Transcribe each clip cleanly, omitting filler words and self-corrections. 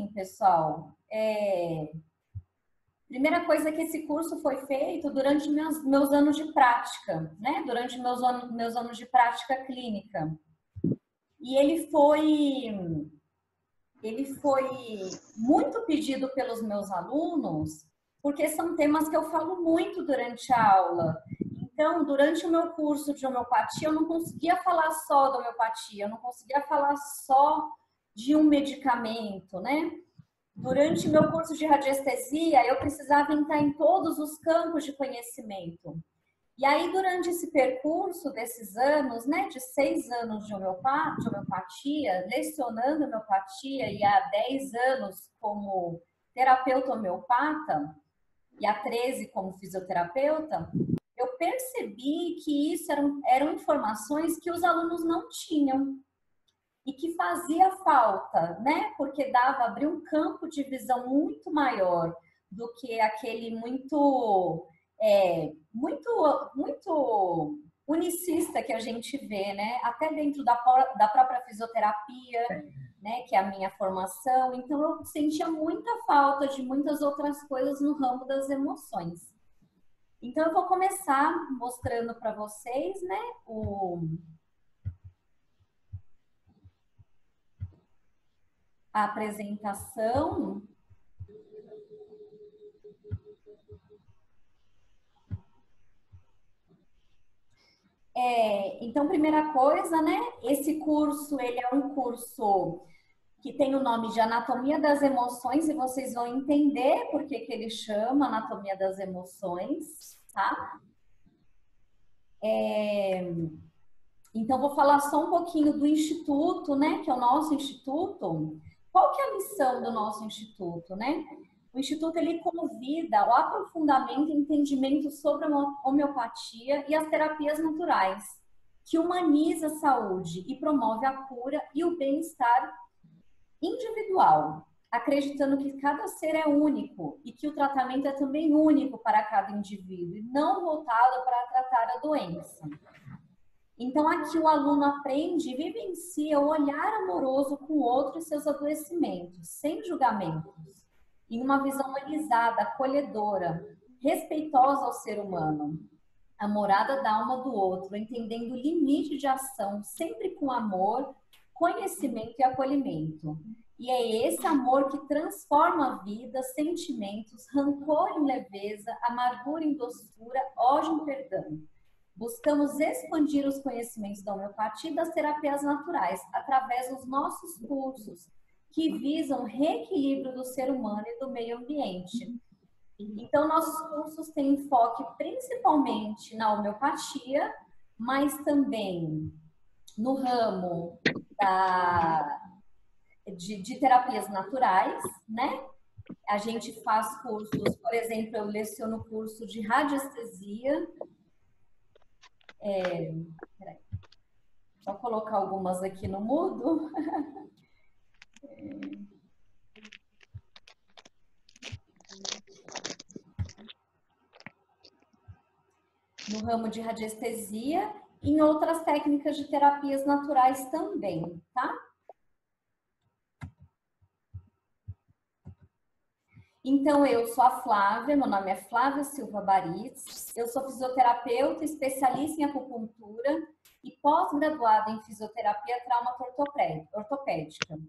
assim, pessoal, primeira coisa é que esse curso foi feito durante meus anos de prática, né? Durante meus anos de prática clínica. E ele foi muito pedido pelos meus alunos, porque são temas que eu falo muito durante a aula. Então, durante o meu curso de homeopatia, eu não conseguia falar só da homeopatia, eu não conseguia falar só de um medicamento, né? Durante o meu curso de radiestesia, eu precisava entrar em todos os campos de conhecimento. E aí, durante esse percurso desses anos, né, de 6 anos de homeopatia, lecionando homeopatia e há 10 anos como terapeuta homeopata, e há 13 como fisioterapeuta, eu percebi que isso eram informações que os alunos não tinham e que fazia falta, né? Porque abriu um campo de visão muito maior do que aquele muito unicista que a gente vê, né? Até dentro da própria fisioterapia, né? Que é a minha formação. Então, eu sentia muita falta de muitas outras coisas no ramo das emoções. Então, eu vou começar mostrando para vocês, né? A apresentação. Então, primeira coisa, né? Esse curso, ele é um curso que tem o nome de Anatomia das Emoções, e vocês vão entender por que ele chama Anatomia das Emoções, tá? Então, vou falar só um pouquinho do Instituto, né? Que é o nosso Instituto. Qual que é a missão do nosso Instituto, né? O Instituto, ele convida ao aprofundamento e entendimento sobre a homeopatia e as terapias naturais, que humaniza a saúde e promove a cura e o bem-estar individual, acreditando que cada ser é único e que o tratamento é também único para cada indivíduo e não voltado para tratar a doença. Então, aqui o aluno aprende e vivencia o olhar amoroso com o outro e seus adoecimentos, sem julgamentos, em uma visão humanizada, acolhedora, respeitosa ao ser humano, a morada da alma do outro, entendendo o limite de ação, sempre com amor, conhecimento e acolhimento. E é esse amor que transforma a vida, sentimentos, rancor em leveza, amargura em doçura, ódio em perdão. Buscamos expandir os conhecimentos da homeopatia e das terapias naturais através dos nossos cursos, que visam o reequilíbrio do ser humano e do meio ambiente. Então, nossos cursos têm enfoque principalmente na homeopatia, mas também no ramo de terapias naturais, né? A gente faz cursos, por exemplo, eu leciono curso de radiestesia. Peraí. Só colocar algumas aqui no mudo. No ramo de radiestesia e em outras técnicas de terapias naturais também, tá? Então, eu sou a Flávia, meu nome é Flávia Silva Baritz, eu sou fisioterapeuta, especialista em acupuntura e pós-graduada em fisioterapia traumato-ortopédica.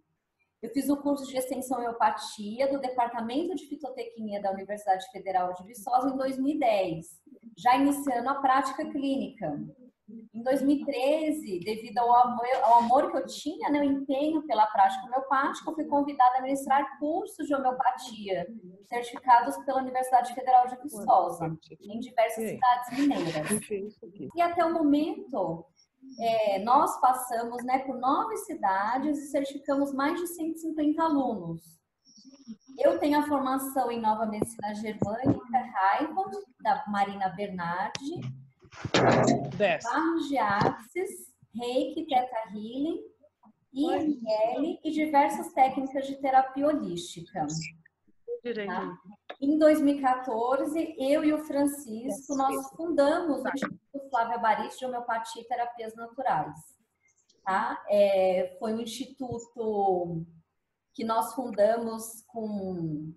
Eu fiz o curso de extensão homeopatia do Departamento de Fitotecnia da Universidade Federal de Viçosa em 2010, já iniciando a prática clínica. Em 2013, devido ao amor que eu tinha, né, o empenho pela prática homeopática, eu fui convidada a ministrar cursos de homeopatia, certificados pela Universidade Federal de Viçosa, em diversas cidades mineiras. E até o momento, nós passamos, né, por 9 cidades e certificamos mais de 150 alunos. Eu tenho a formação em Nova Medicina Germânica, Raiva, da Marina Bernardi, barros de axis, reiki, teta healing, IML e diversas técnicas de terapia holística. Tá? Em 2014, eu e o Francisco, nós fundamos o Instituto Flávia Baritz de Homeopatia e Terapias Naturais. Tá? Foi um instituto que nós fundamos com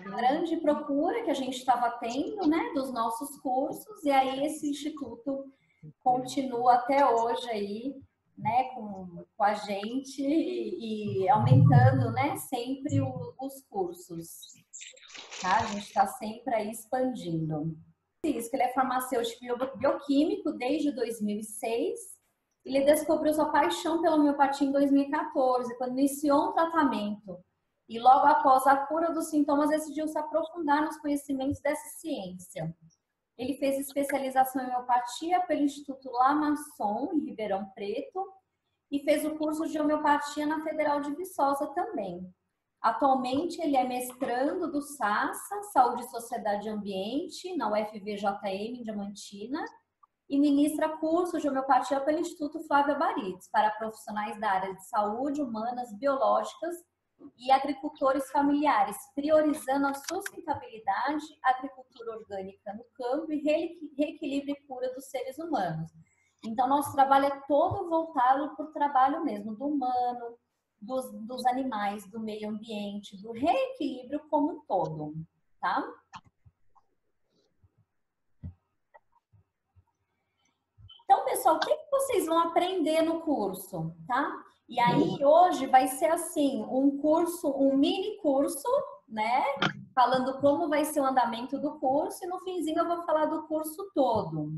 grande procura que a gente estava tendo, né, dos nossos cursos, e aí esse instituto continua até hoje aí, né, com a gente e aumentando, né, sempre os cursos, tá? A gente está sempre aí expandindo. Isso, que ele é farmacêutico bioquímico desde 2006. Ele descobriu sua paixão pela homeopatia em 2014, quando iniciou um tratamento. E logo após a cura dos sintomas, decidiu se aprofundar nos conhecimentos dessa ciência. Ele fez especialização em homeopatia pelo Instituto Lamasson, em Ribeirão Preto, e fez o curso de homeopatia na Federal de Viçosa também. Atualmente, ele é mestrando do SASA, Saúde, Sociedade e Ambiente, na UFVJM, em Diamantina, e ministra curso de homeopatia pelo Instituto Flávia Barites, para profissionais da área de saúde, humanas, biológicas e agricultores familiares, priorizando a sustentabilidade, agricultura orgânica no campo e reequilíbrio e cura dos seres humanos. Então, nosso trabalho é todo voltado para o trabalho mesmo do humano, dos animais, do meio ambiente, do reequilíbrio como um todo, tá? Então, pessoal, o que vocês vão aprender no curso, tá? E aí, hoje vai ser assim, um curso, um mini curso, né? Falando como vai ser o andamento do curso e no finzinho eu vou falar do curso todo.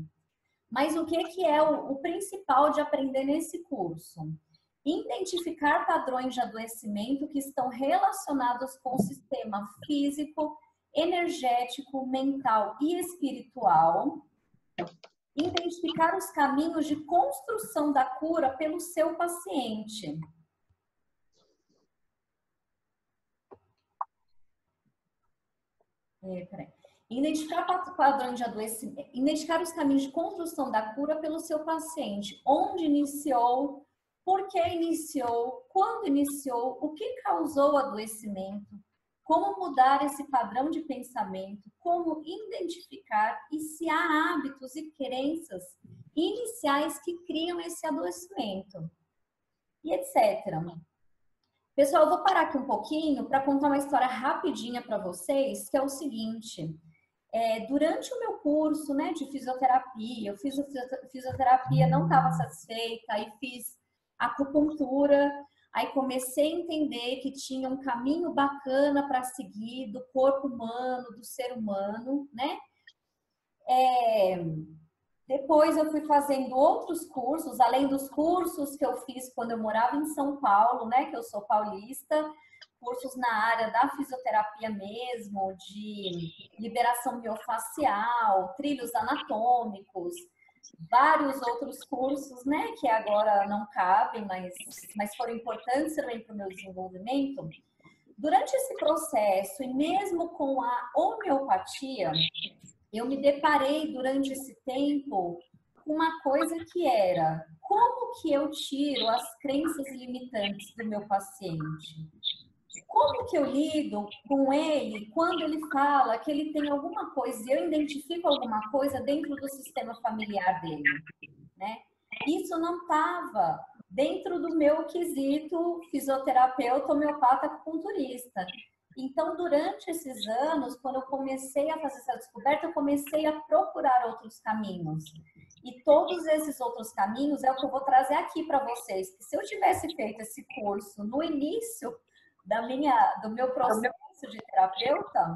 Mas o que é o principal de aprender nesse curso? Identificar padrões de adoecimento que estão relacionados com o sistema físico, energético, mental e espiritual. Identificar os caminhos de construção da cura pelo seu paciente. Identificar padrões de adoecimento, identificar os caminhos de construção da cura pelo seu paciente. Onde iniciou, por que iniciou, quando iniciou, o que causou o adoecimento, como mudar esse padrão de pensamento, como identificar e se há hábitos e crenças iniciais que criam esse adoecimento, e etc. Pessoal, eu vou parar aqui um pouquinho para contar uma história rapidinha para vocês, que é o seguinte. Durante o meu curso, né, de fisioterapia, eu fiz fisioterapia, não estava satisfeita, aí fiz acupuntura, aí comecei a entender que tinha um caminho bacana para seguir do corpo humano, do ser humano, né? Depois eu fui fazendo outros cursos, além dos cursos que eu fiz quando eu morava em São Paulo, né? Que eu sou paulista, cursos na área da fisioterapia mesmo, de liberação miofacial, trilhos anatômicos, vários outros cursos, né, que agora não cabem, mas foram importantes também para o meu desenvolvimento. Durante esse processo, e mesmo com a homeopatia, eu me deparei durante esse tempo com uma coisa que era: como que eu tiro as crenças limitantes do meu paciente? Como que eu lido com ele quando ele fala que ele tem alguma coisa, eu identifico alguma coisa dentro do sistema familiar dele, né? Isso não estava dentro do meu quesito fisioterapeuta, homeopata, acupunturista. Então, durante esses anos, quando eu comecei a fazer essa descoberta, eu comecei a procurar outros caminhos. E todos esses outros caminhos é o que eu vou trazer aqui para vocês. Se eu tivesse feito esse curso no início do meu processo de terapeuta,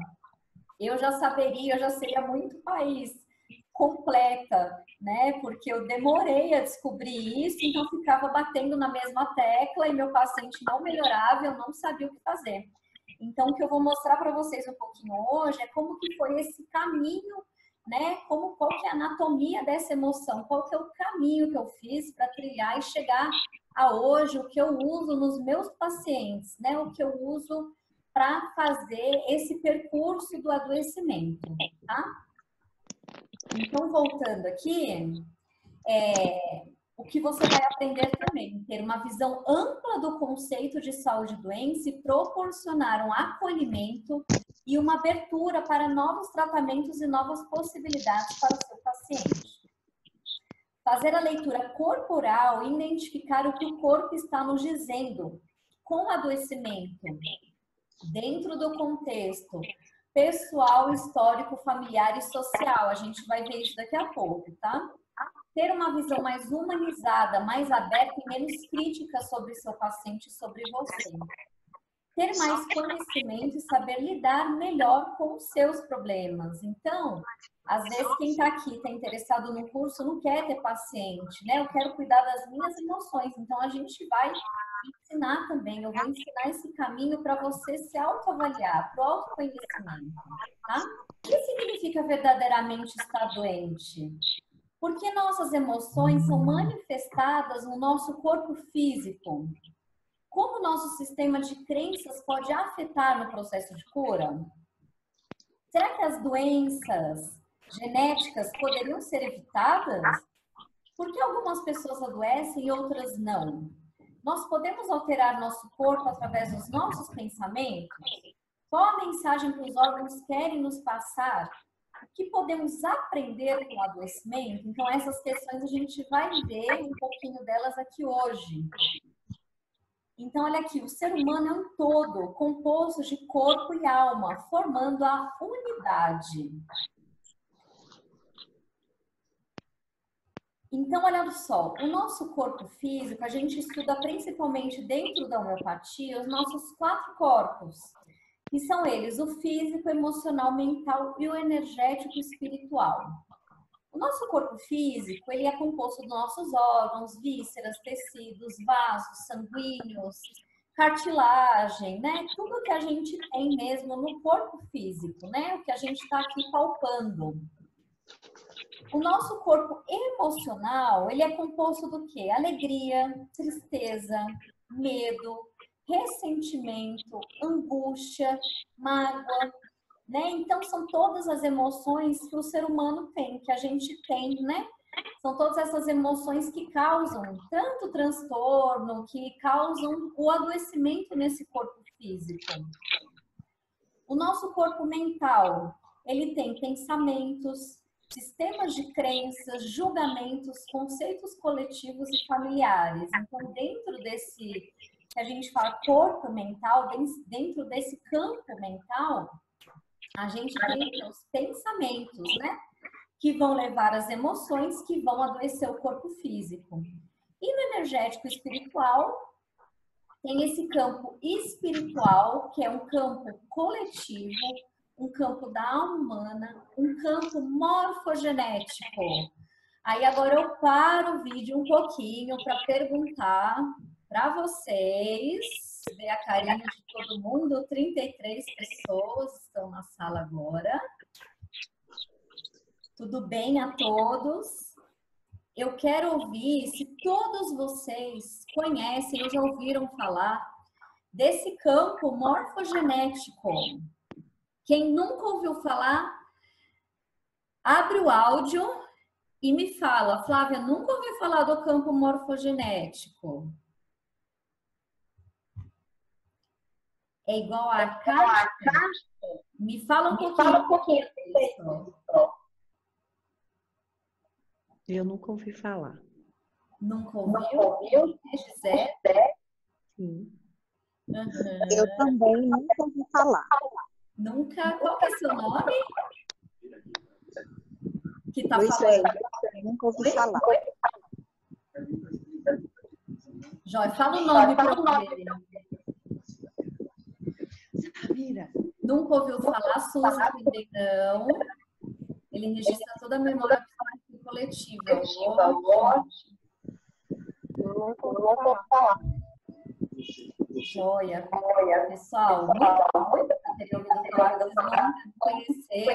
eu já saberia, eu já seria muito mais completa, né? Porque eu demorei a descobrir isso, então ficava batendo na mesma tecla e meu paciente não melhorava, eu não sabia o que fazer. Então, o que eu vou mostrar para vocês um pouquinho hoje é como que foi esse caminho, né? Qual que é a anatomia dessa emoção, qual que é o caminho que eu fiz para trilhar e chegar a hoje, o que eu uso nos meus pacientes, né? O que eu uso para fazer esse percurso do adoecimento, tá? Então, voltando aqui, o que você vai aprender também, ter uma visão ampla do conceito de saúde e doença e proporcionar um acolhimento e uma abertura para novos tratamentos e novas possibilidades para o seu paciente. Fazer a leitura corporal e identificar o que o corpo está nos dizendo, com adoecimento dentro do contexto pessoal, histórico, familiar e social. A gente vai ver isso daqui a pouco, tá? Ter uma visão mais humanizada, mais aberta e menos crítica sobre seu paciente e sobre você. Ter mais conhecimento e saber lidar melhor com os seus problemas. Então, às vezes quem está aqui, está interessado no curso, não quer ter paciente, né? Eu quero cuidar das minhas emoções. Então, a gente vai ensinar também, eu vou ensinar esse caminho para você se autoavaliar, para o autoconhecimento, tá? O que significa verdadeiramente estar doente? Porque nossas emoções são manifestadas no nosso corpo físico. Como o nosso sistema de crenças pode afetar no processo de cura? Será que as doenças genéticas poderiam ser evitadas? Por que algumas pessoas adoecem e outras não? Nós podemos alterar nosso corpo através dos nossos pensamentos? Qual a mensagem que os órgãos querem nos passar? O que podemos aprender com o adoecimento? Então, essas questões a gente vai ver um pouquinho delas aqui hoje. Então, olha aqui, o ser humano é um todo, composto de corpo e alma, formando a unidade. Então, olha só, o nosso corpo físico, a gente estuda principalmente dentro da homeopatia os nossos 4 corpos, que são eles, o físico, emocional, mental e o energético e espiritual. O nosso corpo físico, ele é composto dos nossos órgãos, vísceras, tecidos, vasos sanguíneos, cartilagem, né? Tudo que a gente tem mesmo no corpo físico, né? O que a gente está aqui palpando. O nosso corpo emocional, ele é composto do quê? Alegria, tristeza, medo, ressentimento, angústia, mágoa, né? Então, são todas as emoções que o ser humano tem, que a gente tem, né? São todas essas emoções que causam tanto transtorno, que causam o adoecimento nesse corpo físico. O nosso corpo mental, ele tem pensamentos, sistemas de crenças, julgamentos, conceitos coletivos e familiares. Então, dentro desse, que a gente fala corpo mental, dentro desse campo mental, a gente tem os pensamentos, né? Que vão levar as emoções, que vão adoecer o corpo físico. E no energético espiritual, tem esse campo espiritual, que é um campo coletivo, um campo da alma humana, um campo morfogenético. Aí agora eu paro o vídeo um pouquinho para perguntar para vocês, ver a carinha de todo mundo, 33 pessoas estão na sala agora. Tudo bem a todos? Eu quero ouvir se todos vocês conhecem ou já ouviram falar desse campo morfogenético. Quem nunca ouviu falar, abre o áudio e me fala. Flávia, nunca ouvi falar do campo morfogenético. É igual a arcádico? Me fala um pouquinho. Eu nunca ouvi falar. Nunca ouviu? Gisele? Sim. Uhum. Eu também nunca ouvi falar. Nunca? Qual que é seu nome? Que tá Luiz falando? Nunca ouvi falar. Jóia, fala o nome para ele. Samira. Nunca ouviu falar, Suzy também não. Ele registra toda a memória coletiva. Nunca ouvi falar. Joia. Pessoal, muito ter ouvido falar, vocês vão conhecer,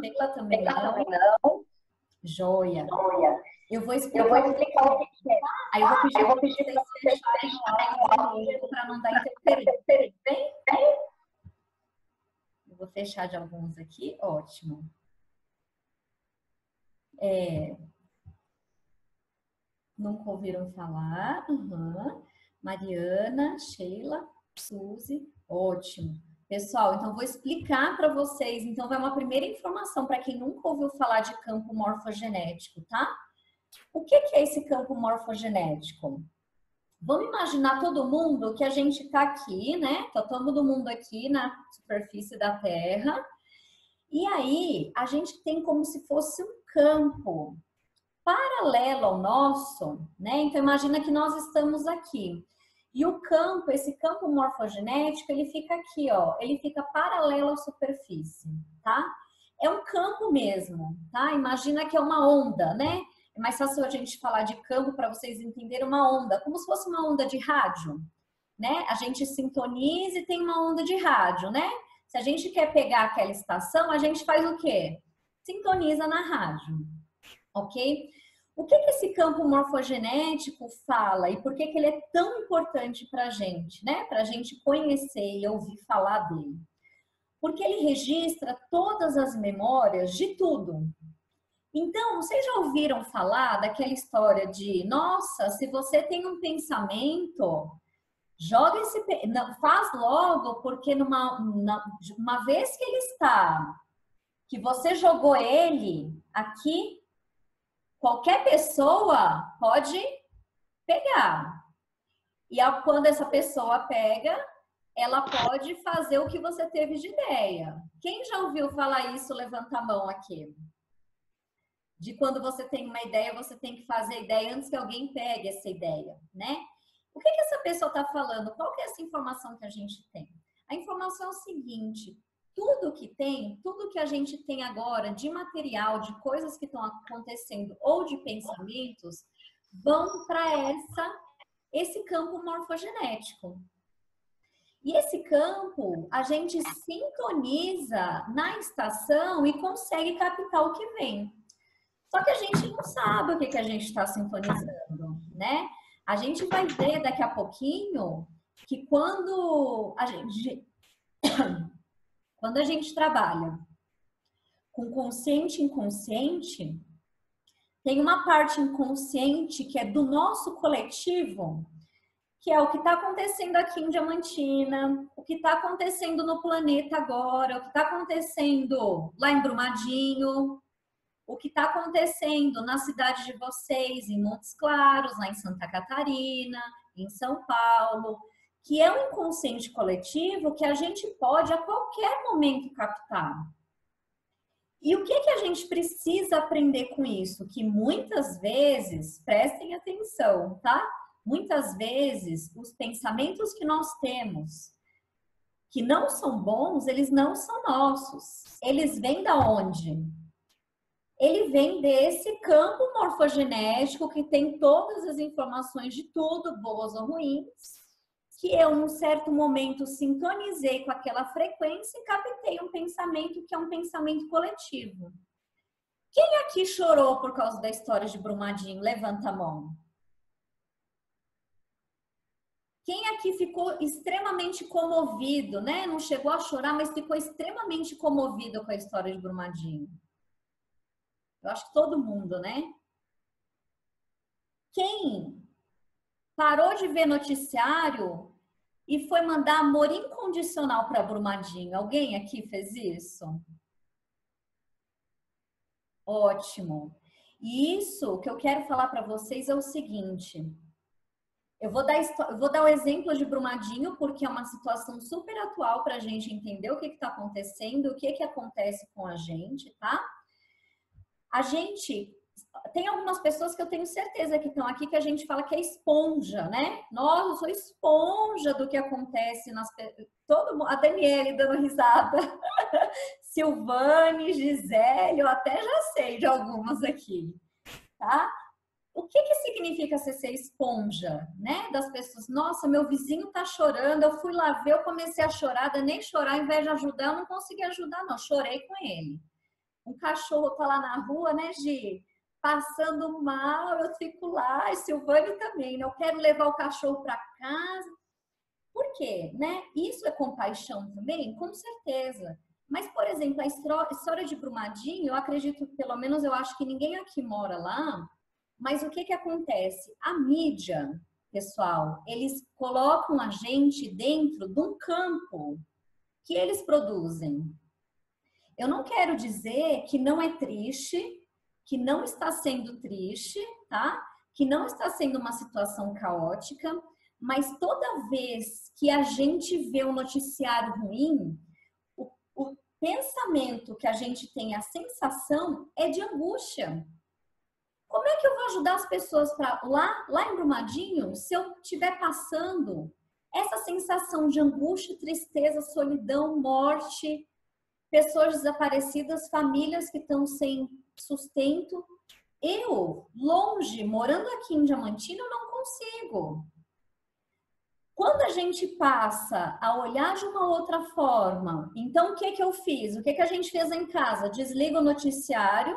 Sheila também não. Joia. Eu vou explicar o que é. Aí eu vou pedir para vocês fecharem o áudio para não dar interferência. Bem? Eu vou fechar de alguns aqui. Ótimo. Nunca ouviram falar? Uhum. Mariana, Sheila, Suzy, ótimo. Pessoal, então vou explicar para vocês. Então, vai uma primeira informação para quem nunca ouviu falar de campo morfogenético, tá? O que é esse campo morfogenético? Vamos imaginar todo mundo que a gente está aqui, né? Tá todo mundo aqui na superfície da Terra. E aí, a gente tem como se fosse um campo paralelo ao nosso, né? Então, imagina que nós estamos aqui. E o campo, esse campo morfogenético, ele fica aqui, ó. Ele fica paralelo à superfície, tá? É um campo mesmo, tá? Imagina que é uma onda, né? É mais fácil a gente falar de campo para vocês entenderem uma onda, como se fosse uma onda de rádio, né? A gente sintoniza e tem uma onda de rádio, né? Se a gente quer pegar aquela estação, a gente faz o quê? Sintoniza na rádio, ok? O que esse campo morfogenético fala e por que ele é tão importante para a gente, né? Para a gente conhecer e ouvir falar dele. Porque ele registra todas as memórias de tudo. Então, vocês já ouviram falar daquela história de, nossa, se você tem um pensamento, joga esse, não, faz logo, porque uma vez que ele está, que você jogou ele aqui, qualquer pessoa pode pegar. E quando essa pessoa pega, ela pode fazer o que você teve de ideia. Quem já ouviu falar isso, levanta a mão aqui. De quando você tem uma ideia, você tem que fazer a ideia antes que alguém pegue essa ideia, né? O que essa pessoa está falando? Qual que é essa informação que a gente tem? A informação é o seguinte: tudo que a gente tem agora de material, de coisas que estão acontecendo ou de pensamentos, vão para esse campo morfogenético. E esse campo, a gente sintoniza na estação e consegue captar o que vem. Só que a gente não sabe o que a gente está sintonizando, né? A gente vai ver daqui a pouquinho que quando a gente trabalha com consciente e inconsciente, tem uma parte inconsciente que é do nosso coletivo, que é o que está acontecendo aqui em Diamantina, o que está acontecendo no planeta agora, o que está acontecendo lá em Brumadinho, o que está acontecendo na cidade de vocês, em Montes Claros, lá em Santa Catarina, em São Paulo, que é um inconsciente coletivo que a gente pode a qualquer momento captar. E o que a gente precisa aprender com isso? Que muitas vezes, prestem atenção, tá? Muitas vezes, os pensamentos que nós temos, que não são bons, eles não são nossos. Eles vêm da onde? Ele vem desse campo morfogenético que tem todas as informações de tudo, boas ou ruins, que eu, em um certo momento, sintonizei com aquela frequência e captei um pensamento que é um pensamento coletivo. Quem aqui chorou por causa da história de Brumadinho? Levanta a mão. Quem aqui ficou extremamente comovido, né? Não chegou a chorar, mas ficou extremamente comovido com a história de Brumadinho? Eu acho que todo mundo, né? Quem parou de ver noticiário e foi mandar amor incondicional para Brumadinho? Alguém aqui fez isso? Ótimo. E isso que eu quero falar para vocês é o seguinte. Eu vou dar o exemplo de Brumadinho porque é uma situação super atual para a gente entender o que está acontecendo, o que acontece com a gente, tá? A gente tem algumas pessoas que eu tenho certeza que estão aqui que a gente fala que é esponja, né? Nossa, eu sou esponja do que acontece nas a Daniele dando risada, Silvane, Gisele, eu até já sei de algumas aqui, tá? O que significa ser esponja, né? Das pessoas, nossa, meu vizinho tá chorando, eu fui lá ver, eu comecei a chorar, nem chorar, ao invés de ajudar, eu não consegui ajudar, não, chorei com ele. Um cachorro tá lá na rua, né, Gi? Passando mal, eu fico lá, e Silvane também, né? Eu quero levar o cachorro para casa. Por quê, né? Isso é compaixão também? Com certeza. Mas, por exemplo, a história de Brumadinho, eu acredito, pelo menos eu acho que ninguém aqui mora lá, mas o que acontece? A mídia, pessoal, eles colocam a gente dentro de um campo que eles produzem. Eu não quero dizer que não é triste, que não está sendo triste, tá? que não está sendo uma situação caótica, mas toda vez que a gente vê um noticiário ruim, o pensamento que a gente tem, a sensação é de angústia. Como é que eu vou ajudar as pessoas para lá em Brumadinho, se eu estiver passando essa sensação de angústia, tristeza, solidão, morte, pessoas desaparecidas, famílias que estão sem sustento? Eu, longe, morando aqui em Diamantino, não consigo. Quando a gente passa a olhar de uma outra forma, então o que que eu fiz? O que que a gente fez em casa? Desliga o noticiário.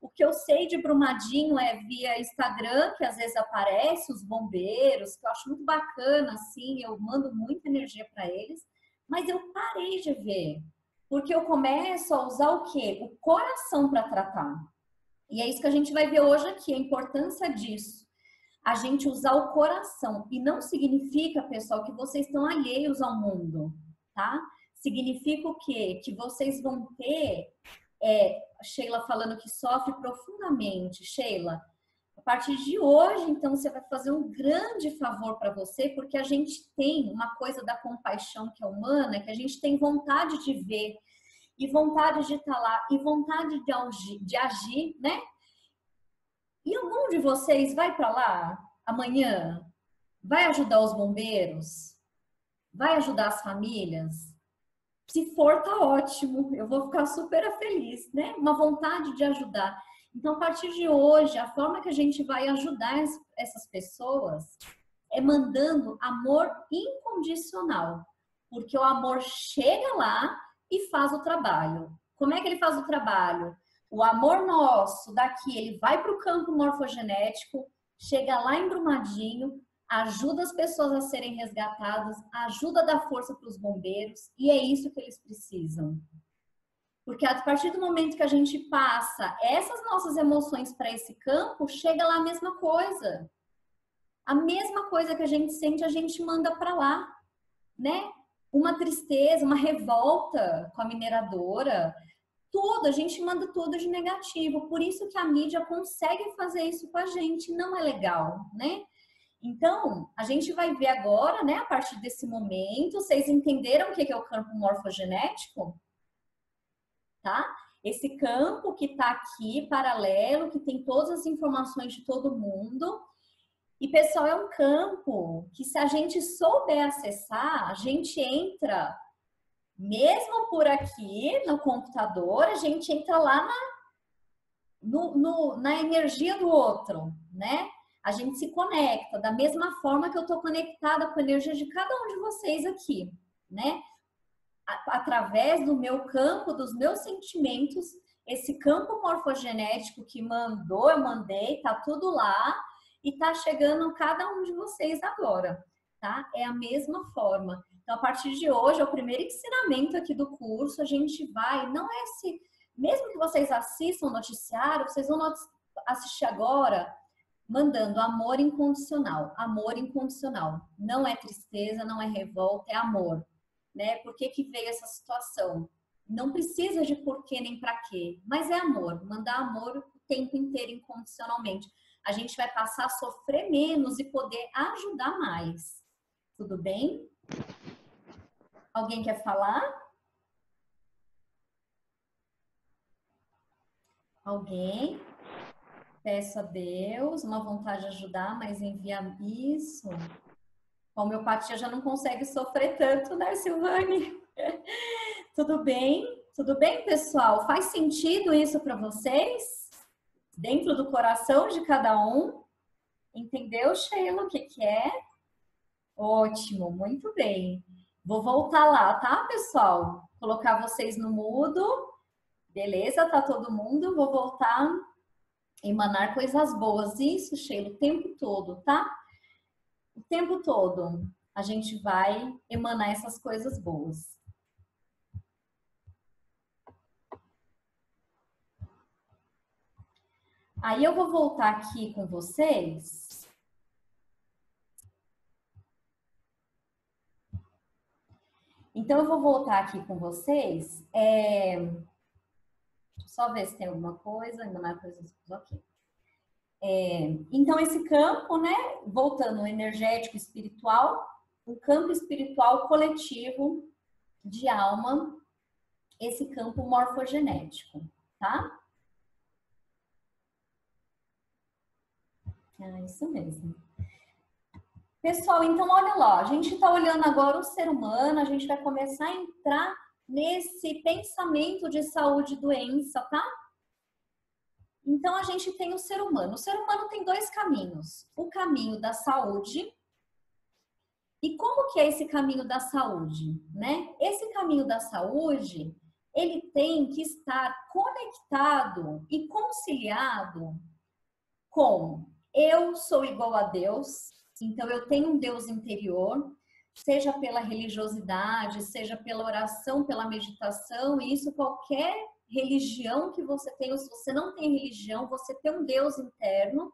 O que eu sei de Brumadinho é via Instagram, que às vezes aparece os bombeiros, que eu acho muito bacana, assim, eu mando muita energia para eles, mas eu parei de ver, porque eu começo a usar o quê? O coração para tratar. E é isso que a gente vai ver hoje aqui, a importância disso. A gente usar o coração. E não significa, pessoal, que vocês estão alheios ao mundo, tá? Significa o quê? Que vocês vão ter... Sheila falando que sofre profundamente. Sheila, a partir de hoje, então, você vai fazer um grande favor para você, porque a gente tem uma coisa da compaixão que é humana, que a gente tem vontade de ver, e vontade de estar lá, e vontade de agir, né? E algum de vocês vai para lá amanhã? Vai ajudar os bombeiros? Vai ajudar as famílias? Se for, tá ótimo. Eu vou ficar super feliz, né? Uma vontade de ajudar. Então, a partir de hoje, a forma que a gente vai ajudar essas pessoas é mandando amor incondicional. Porque o amor chega lá e faz o trabalho. Como é que ele faz o trabalho? O amor nosso daqui, ele vai para o campo morfogenético, chega lá em Brumadinho, ajuda as pessoas a serem resgatadas, ajuda a dar força para os bombeiros, e é isso que eles precisam. Porque a partir do momento que a gente passa essas nossas emoções para esse campo, chega lá a mesma coisa. A mesma coisa que a gente sente, a gente manda para lá, né? Uma tristeza, uma revolta com a mineradora, tudo, a gente manda tudo de negativo. Por isso que a mídia consegue fazer isso com a gente, não é legal, né? Então, a gente vai ver agora, né, a partir desse momento, vocês entenderam o que é o campo morfogenético? Tá? Esse campo que está aqui, paralelo, que tem todas as informações de todo mundo. E, pessoal, é um campo que, se a gente souber acessar, a gente entra, mesmo por aqui no computador, a gente entra lá na energia do outro, né? A gente se conecta da mesma forma que eu estou conectada com a energia de cada um de vocês aqui, né? Através do meu campo, dos meus sentimentos, esse campo morfogenético que mandou, eu mandei, tá tudo lá e tá chegando a cada um de vocês agora, tá? É a mesma forma. Então, a partir de hoje, é o primeiro ensinamento aqui do curso, a gente vai, não é esse, mesmo que vocês assistam o noticiário, vocês vão assistir agora mandando amor incondicional. Amor incondicional. Não é tristeza, não é revolta, é amor. Né? Por que que veio essa situação? Não precisa de porquê nem para quê, mas é amor. Mandar amor o tempo inteiro incondicionalmente. A gente vai passar a sofrer menos e poder ajudar mais. Tudo bem? Alguém quer falar? Alguém? Peço a Deus, uma vontade de ajudar, mas envia isso. A homeopatia já não consegue sofrer tanto, né, Silvane? Tudo bem? Tudo bem, pessoal? Faz sentido isso para vocês? Dentro do coração de cada um? Entendeu, Sheila, o que que é? Ótimo, muito bem. Vou voltar lá, tá, pessoal? Colocar vocês no mudo. Beleza, tá todo mundo? Vou voltar. Emanar coisas boas. Isso, Sheila, o tempo todo, tá? O tempo todo a gente vai emanar essas coisas boas. Aí eu vou voltar aqui com vocês. Então, eu vou voltar aqui com vocês. Deixa eu só ver se tem alguma coisa. Emanar coisas boas. Ok. Então, esse campo, né, voltando ao energético espiritual, o campo espiritual coletivo de alma, esse campo morfogenético, tá? Isso mesmo. Pessoal, então olha lá, a gente está olhando agora o ser humano, a gente vai começar a entrar nesse pensamento de saúde e doença, tá? Então a gente tem o ser humano. O ser humano tem dois caminhos: o caminho da saúde. E como que é esse caminho da saúde, né? Esse caminho da saúde, ele tem que estar conectado e conciliado com eu sou igual a Deus, então eu tenho um Deus interior, seja pela religiosidade, seja pela oração, pela meditação, e isso qualquer religião que você tenha, ou se você não tem religião, você tem um Deus interno,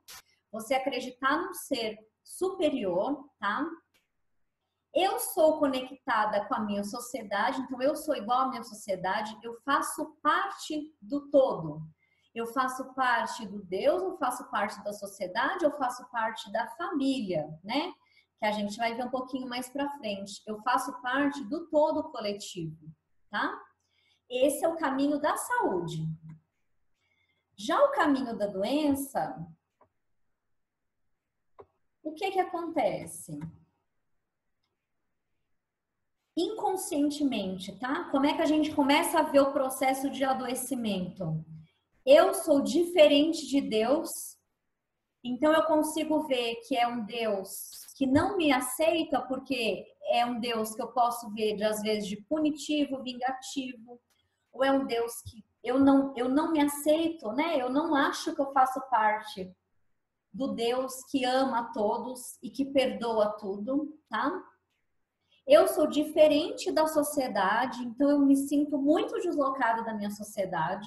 você acreditar num ser superior, tá? Eu sou conectada com a minha sociedade, então eu sou igual à minha sociedade, eu faço parte do todo. Eu faço parte do Deus, eu faço parte da sociedade, eu faço parte da família, né? Que a gente vai ver um pouquinho mais pra frente. Eu faço parte do todo coletivo, tá? Esse é o caminho da saúde. Já o caminho da doença, o que que acontece? Inconscientemente, tá? Como é que a gente começa a ver o processo de adoecimento? Eu sou diferente de Deus, então eu consigo ver que é um Deus que não me aceita, porque é um Deus que eu posso ver, às vezes, de punitivo, vingativo, ou é um Deus que eu não me aceito, né? Eu não acho que eu faço parte do Deus que ama a todos e que perdoa tudo, tá? Eu sou diferente da sociedade, então eu me sinto muito deslocada da minha sociedade.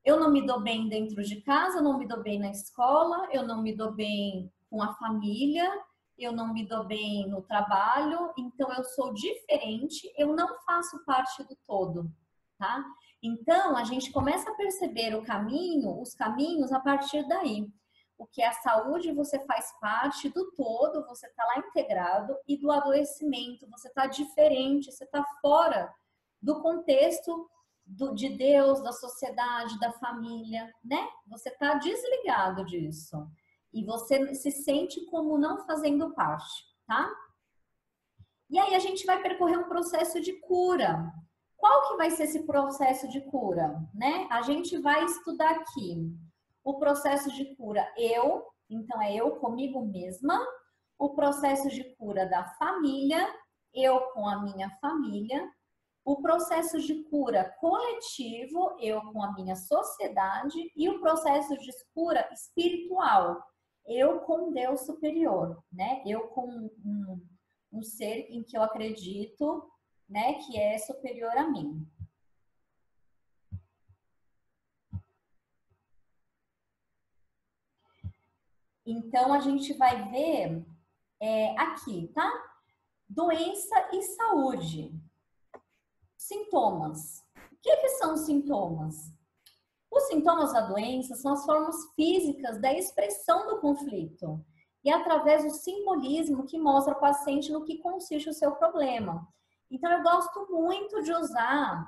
Eu não me dou bem dentro de casa, eu não me dou bem na escola, eu não me dou bem com a família, eu não me dou bem no trabalho, então eu sou diferente, eu não faço parte do todo, tá? Então a gente começa a perceber o caminho, os caminhos a partir daí. O que é a saúde, você faz parte do todo, você está lá integrado, e do adoecimento, você está diferente, você está fora do contexto de Deus, da sociedade, da família, né? Você está desligado disso. E você se sente como não fazendo parte, tá? E aí a gente vai percorrer um processo de cura. Qual que vai ser esse processo de cura, né? A gente vai estudar aqui o processo de cura então é eu comigo mesma, o processo de cura da família, eu com a minha família, o processo de cura coletivo, eu com a minha sociedade, e o processo de cura espiritual, eu com Deus superior, né? Eu com um ser em que eu acredito, né, que é superior a mim. Então, a gente vai ver aqui, tá? Doença e saúde. Sintomas. O que são os sintomas? Os sintomas da doença são as formas físicas da expressão do conflito e através do simbolismo que mostra ao paciente no que consiste o seu problema. Então, eu gosto muito de usar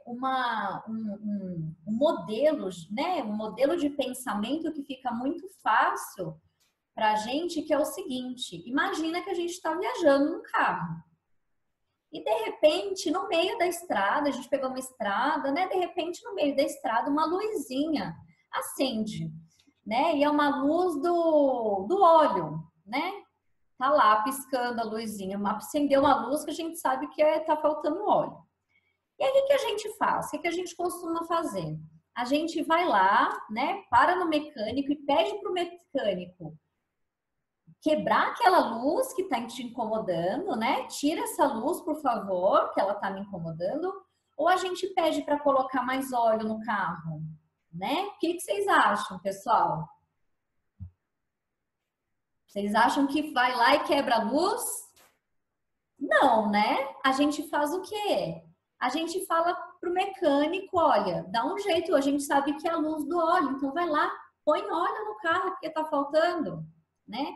um modelo, né? Um modelo de pensamento que fica muito fácil para a gente, que é o seguinte: imagina que a gente está viajando no carro. E de repente, no meio da estrada, a gente pegou uma estrada, né? De repente, no meio da estrada, uma luzinha acende, né? E é uma luz do óleo, né? Tá lá piscando a luzinha, acendeu uma luz que a gente sabe que tá faltando óleo. E aí, o que a gente faz? O que a gente costuma fazer? A gente vai lá, né? Para no mecânico e pede para o mecânico quebrar aquela luz que está te incomodando, né? Tira essa luz, por favor, que ela está me incomodando. Ou a gente pede para colocar mais óleo no carro, né? O que vocês acham, pessoal? Vocês acham que vai lá e quebra a luz? Não, né? A gente faz o quê? A gente fala pro mecânico, olha, dá um jeito, a gente sabe que é a luz do óleo, então vai lá, põe óleo no carro porque tá faltando, né?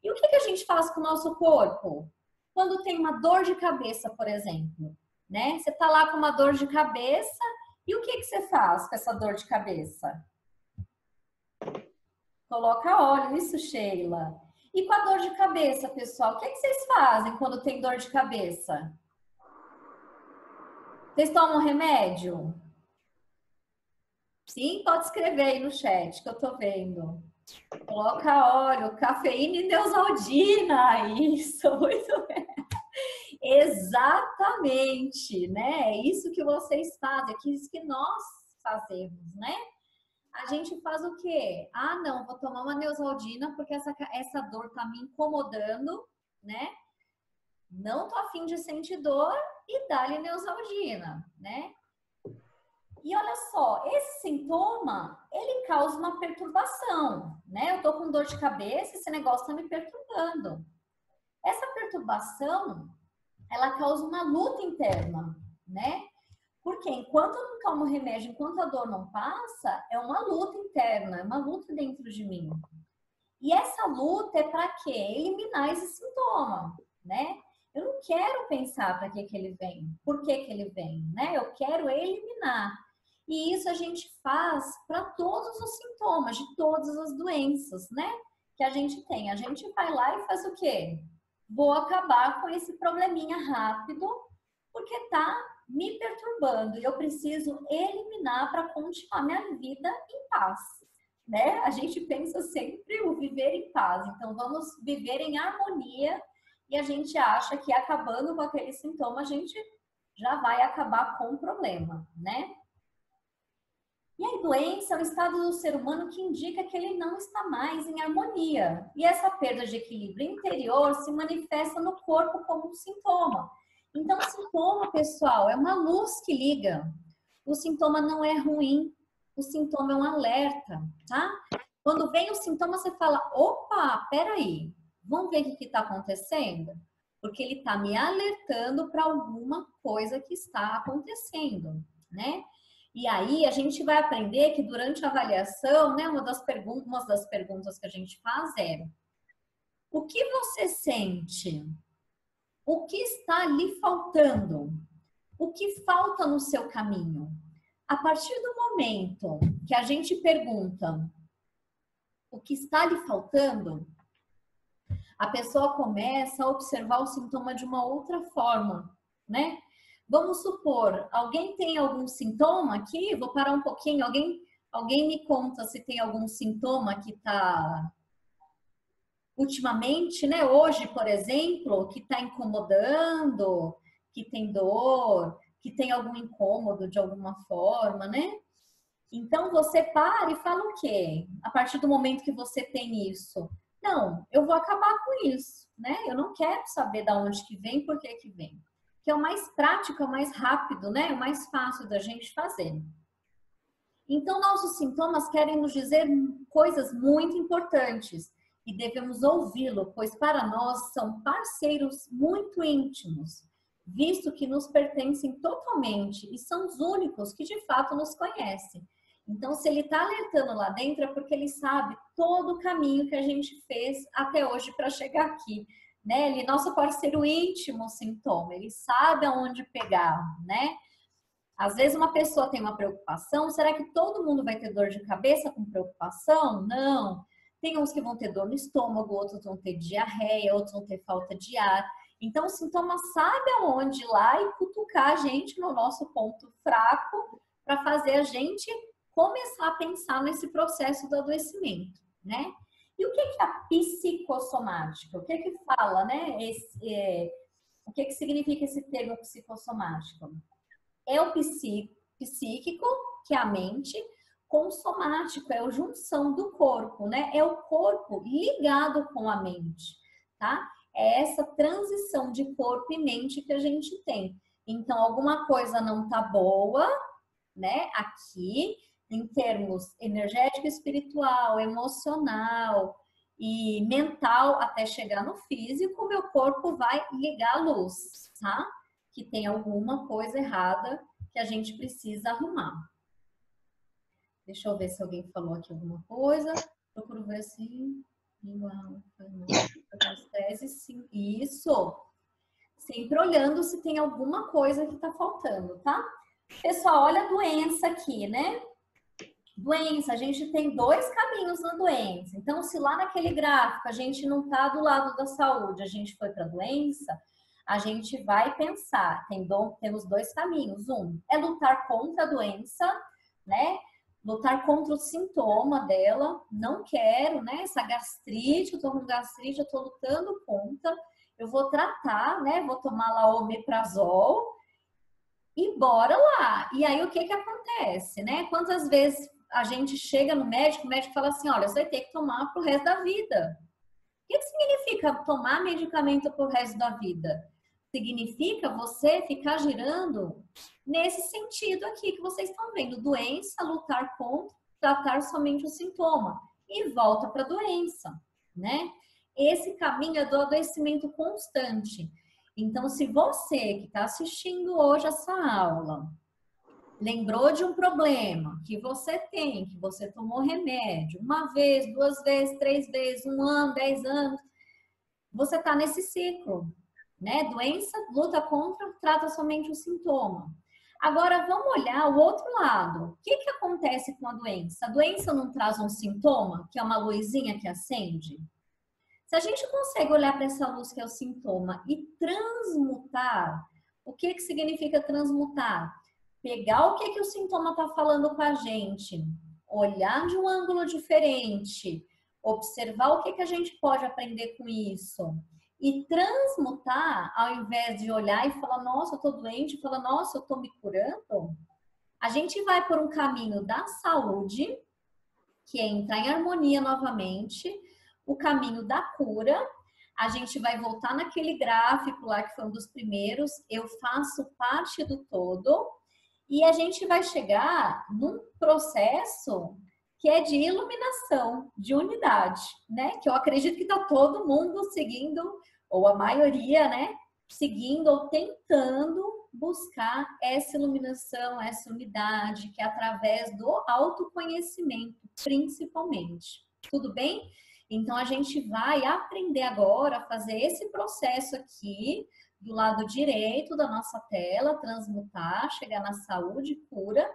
E o que a gente faz com o nosso corpo? Quando tem uma dor de cabeça, por exemplo, né? Você tá lá com uma dor de cabeça e o que você faz com essa dor de cabeça? Coloca óleo, isso, Sheila. E com a dor de cabeça, pessoal, o que vocês fazem quando tem dor de cabeça? Vocês tomam remédio? Sim, pode escrever aí no chat que eu tô vendo. Coloca óleo, cafeína e Neosaldina. Isso, muito bem. Exatamente, né? É isso que vocês fazem, é isso que nós fazemos, né? A gente faz o quê? Ah, não, vou tomar uma Neosaldina porque essa dor tá me incomodando, né? Não tô afim de sentir dor e dá-lhe Neosaldina, né? E olha só, esse sintoma, ele causa uma perturbação, né? Eu tô com dor de cabeça, esse negócio tá me perturbando. Essa perturbação, ela causa uma luta interna, né? Porque enquanto eu não tomo remédio, enquanto a dor não passa, é uma luta interna, é uma luta dentro de mim. E essa luta é para quê? Eliminar esse sintoma, né? Eu não quero pensar para que ele vem, por que ele vem, né? Eu quero eliminar. E isso a gente faz para todos os sintomas de todas as doenças, né? Que a gente tem. A gente vai lá e faz o quê? Vou acabar com esse probleminha rápido, porque tá me perturbando e eu preciso eliminar para continuar minha vida em paz, né? A gente pensa sempre o viver em paz, então vamos viver em harmonia e a gente acha que acabando com aquele sintoma a gente já vai acabar com o problema, né? E a doença é o estado do ser humano que indica que ele não está mais em harmonia. E essa perda de equilíbrio interior se manifesta no corpo como um sintoma. Então, o sintoma, pessoal, é uma luz que liga. O sintoma não é ruim, o sintoma é um alerta, tá? Quando vem o sintoma, você fala, opa, peraí, vamos ver o que está acontecendo? Porque ele está me alertando para alguma coisa que está acontecendo, né? E aí a gente vai aprender que durante a avaliação, né, uma das perguntas que a gente faz é: o que você sente? O que está lhe faltando? O que falta no seu caminho? A partir do momento que a gente pergunta o que está lhe faltando, a pessoa começa a observar o sintoma de uma outra forma, né? Vamos supor, alguém tem algum sintoma aqui? Vou parar um pouquinho. Alguém me conta se tem algum sintoma que está ultimamente, né? Hoje, por exemplo, que está incomodando, que tem dor, que tem algum incômodo de alguma forma, né? Então você para e fala o quê? A partir do momento que você tem isso, não, eu vou acabar com isso, né? Eu não quero saber de onde que vem, por que que vem. Que é o mais prático, é o mais rápido, né? É o mais fácil da gente fazer. Então, nossos sintomas querem nos dizer coisas muito importantes e devemos ouvi-lo, pois para nós são parceiros muito íntimos, visto que nos pertencem totalmente e são os únicos que de fato nos conhecem. Então, se ele está alertando lá dentro, é porque ele sabe todo o caminho que a gente fez até hoje para chegar aqui. Né? Ele é nosso parceiro íntimo, o sintoma, ele sabe aonde pegar, né? Às vezes uma pessoa tem uma preocupação, será que todo mundo vai ter dor de cabeça com preocupação? Não. Tem uns que vão ter dor no estômago, outros vão ter diarreia, outros vão ter falta de ar. Então o sintoma sabe aonde ir lá e cutucar a gente no nosso ponto fraco para fazer a gente começar a pensar nesse processo do adoecimento, né? E o que é a psicossomática? O que que fala, né? O que que significa esse termo psicossomático? É o psíquico, que é a mente, com o somático, é a junção do corpo, né? É o corpo ligado com a mente, tá? É essa transição de corpo e mente que a gente tem. Então, alguma coisa não tá boa, né? Aqui, em termos energético, espiritual, emocional e mental, até chegar no físico, o meu corpo vai ligar a luz, tá? Que tem alguma coisa errada que a gente precisa arrumar. Deixa eu ver se alguém falou aqui alguma coisa. Procuro ver assim. Estresse, sim. Isso. Sempre olhando se tem alguma coisa que tá faltando, tá? Pessoal, olha a doença aqui, né? Doença, a gente tem dois caminhos na doença. Então, se lá naquele gráfico a gente não tá do lado da saúde, a gente foi para a doença, a gente vai pensar, temos dois caminhos. Um é lutar contra a doença, né? Lutar contra o sintoma dela. Não quero, né? Essa gastrite, eu tô com gastrite, eu tô lutando contra. Eu vou tratar, né? Vou tomar lá o omeprazol e bora lá. E aí o que que acontece, né? Quantas vezes a gente chega no médico, o médico fala assim, olha, você vai ter que tomar pro resto da vida. O que que significa tomar medicamento pro resto da vida? Significa você ficar girando nesse sentido aqui que vocês estão vendo. Doença, lutar contra, tratar somente o sintoma. E volta para a doença, né? Esse caminho é do adoecimento constante. Então, se você que está assistindo hoje essa aula lembrou de um problema que você tem, que você tomou remédio uma vez, duas vezes, três vezes, 1 ano, 10 anos, você está nesse ciclo, né? Doença, luta contra, trata somente o sintoma. Agora, vamos olhar o outro lado. O que que acontece com a doença? A doença não traz um sintoma, que é uma luzinha que acende? Se a gente consegue olhar para essa luz que é o sintoma e transmutar, o que que significa transmutar? Pegar o que que o sintoma está falando com a gente, olhar de um ângulo diferente, observar o que que a gente pode aprender com isso e transmutar, ao invés de olhar e falar, nossa, eu tô doente, falar, nossa, eu tô me curando, a gente vai por um caminho da saúde, que é entrar em harmonia novamente, o caminho da cura. A gente vai voltar naquele gráfico lá que foi um dos primeiros, eu faço parte do todo, e a gente vai chegar num processo que é de iluminação, de unidade, né? Que eu acredito que está todo mundo seguindo, ou a maioria, né? Seguindo ou tentando buscar essa iluminação, essa unidade, que é através do autoconhecimento, principalmente. Tudo bem? Então a gente vai aprender agora a fazer esse processo aqui do lado direito da nossa tela, transmutar, chegar na saúde, cura,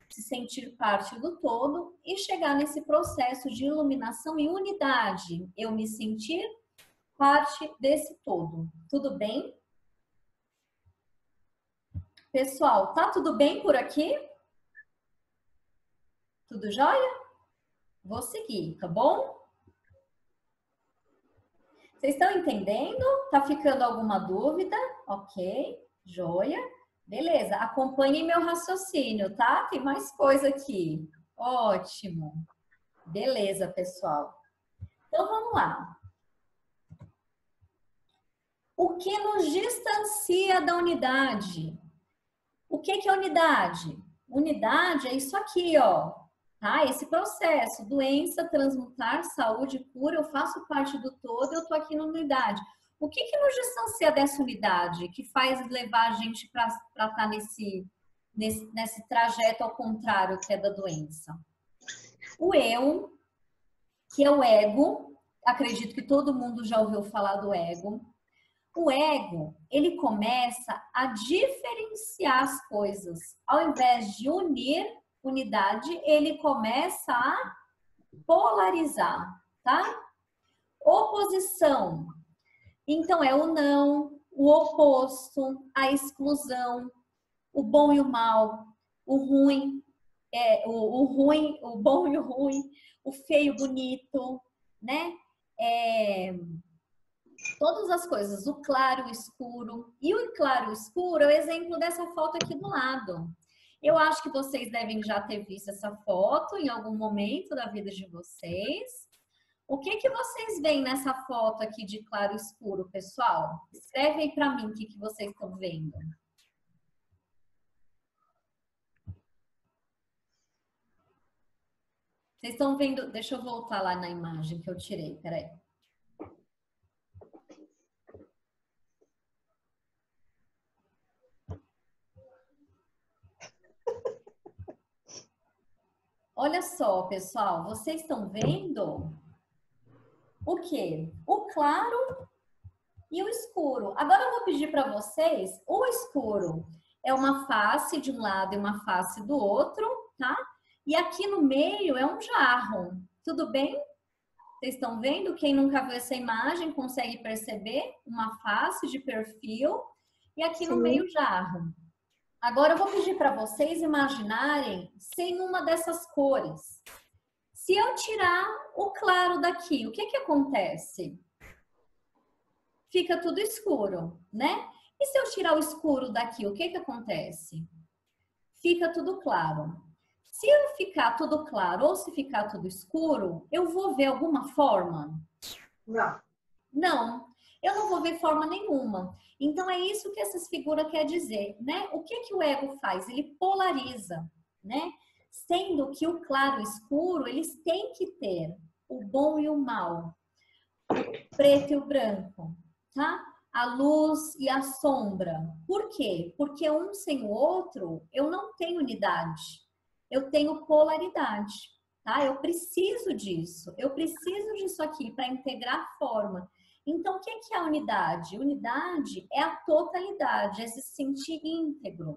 se sentir parte do todo e chegar nesse processo de iluminação e unidade. Eu me sentir parte desse todo. Tudo bem? Pessoal, tá tudo bem por aqui? Tudo jóia? Vou seguir, tá bom? Vocês estão entendendo? Tá ficando alguma dúvida? Ok, joia. Beleza, acompanhem meu raciocínio, tá? Tem mais coisa aqui. Ótimo. Beleza, pessoal. Então vamos lá. O que nos distancia da unidade? O que que é unidade? Unidade é isso aqui, ó. Tá? Esse processo, doença, transmutar, saúde, cura, eu faço parte do todo, eu tô aqui na unidade. O que que nos distancia dessa unidade, que faz levar a gente para estar nesse trajeto ao contrário, que é da doença? O eu, que é o ego, acredito que todo mundo já ouviu falar do ego. O ego, ele começa a diferenciar as coisas. Ao invés de unir, unidade, ele começa a polarizar, tá? Oposição. Então, é o não, o oposto, a exclusão, o bom e o mal, o ruim, o ruim, o bom e o ruim, o feio e o bonito, né? Todas as coisas, o claro e o escuro. E o claro e o escuro é o exemplo dessa foto aqui do lado. Eu acho que vocês devem já ter visto essa foto em algum momento da vida de vocês. O que que vocês veem nessa foto aqui de claro e escuro, pessoal? Escreve aí para mim o que que vocês estão vendo. Vocês estão vendo? Deixa eu voltar lá na imagem que eu tirei, peraí. Olha só, pessoal, vocês estão vendo o quê? O claro e o escuro. Agora eu vou pedir para vocês, o escuro é uma face de um lado e uma face do outro, tá? E aqui no meio é um jarro. Tudo bem? Vocês estão vendo? Quem nunca viu essa imagem consegue perceber uma face de perfil e aqui no Sim. meio jarro. Agora eu vou pedir para vocês imaginarem sem uma dessas cores. Se eu tirar o claro daqui, o que que acontece? Fica tudo escuro, né? E se eu tirar o escuro daqui, o que que acontece? Fica tudo claro. Se eu ficar tudo claro ou se ficar tudo escuro, eu vou ver alguma forma? Não. Não, eu não vou ver forma nenhuma. Então é isso que essas figuras quer dizer, né? O que que o ego faz? Ele polariza, né? Sendo que o claro e o escuro, eles têm que ter o bom e o mal, o preto e o branco, tá? A luz e a sombra. Por quê? Porque um sem o outro, eu não tenho unidade. Eu tenho polaridade, tá? Eu preciso disso. Eu preciso disso aqui para integrar a forma. Então, o que é a unidade? Unidade é a totalidade, é se sentir íntegro.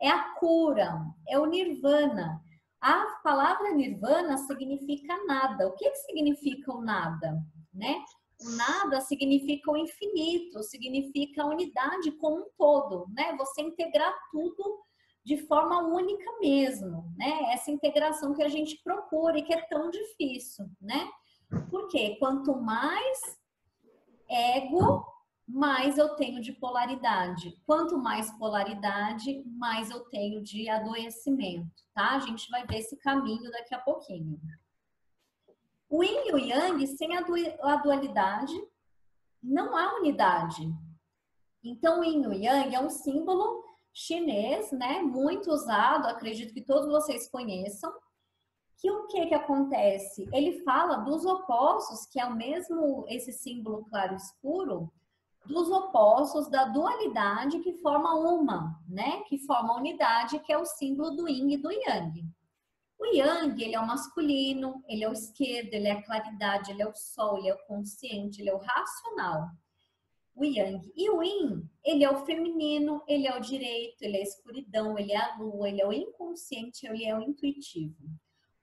É a cura, é o nirvana. A palavra nirvana significa nada. O que significa o nada, né? O nada significa o infinito, significa a unidade como um todo, né? Você integrar tudo de forma única mesmo, né? Essa integração que a gente procura e que é tão difícil, né? Porque quanto mais ego, mais eu tenho de polaridade. Quanto mais polaridade, mais eu tenho de adoecimento, tá? A gente vai ver esse caminho daqui a pouquinho. O yin e o yang, sem a dualidade, não há unidade. Então, o yin e o yang é um símbolo chinês, né? Muito usado, acredito que todos vocês conheçam. Que o que que acontece? Ele fala dos opostos, que é o mesmo, esse símbolo claro e escuro, dos opostos da dualidade que forma uma, né? Que forma a unidade, que é o símbolo do yin e do yang. O yang, ele é o masculino, ele é o esquerdo, ele é a claridade, ele é o sol, ele é o consciente, ele é o racional. O yang. E o yin, ele é o feminino, ele é o direito, ele é a escuridão, ele é a lua, ele é o inconsciente, ele é o intuitivo.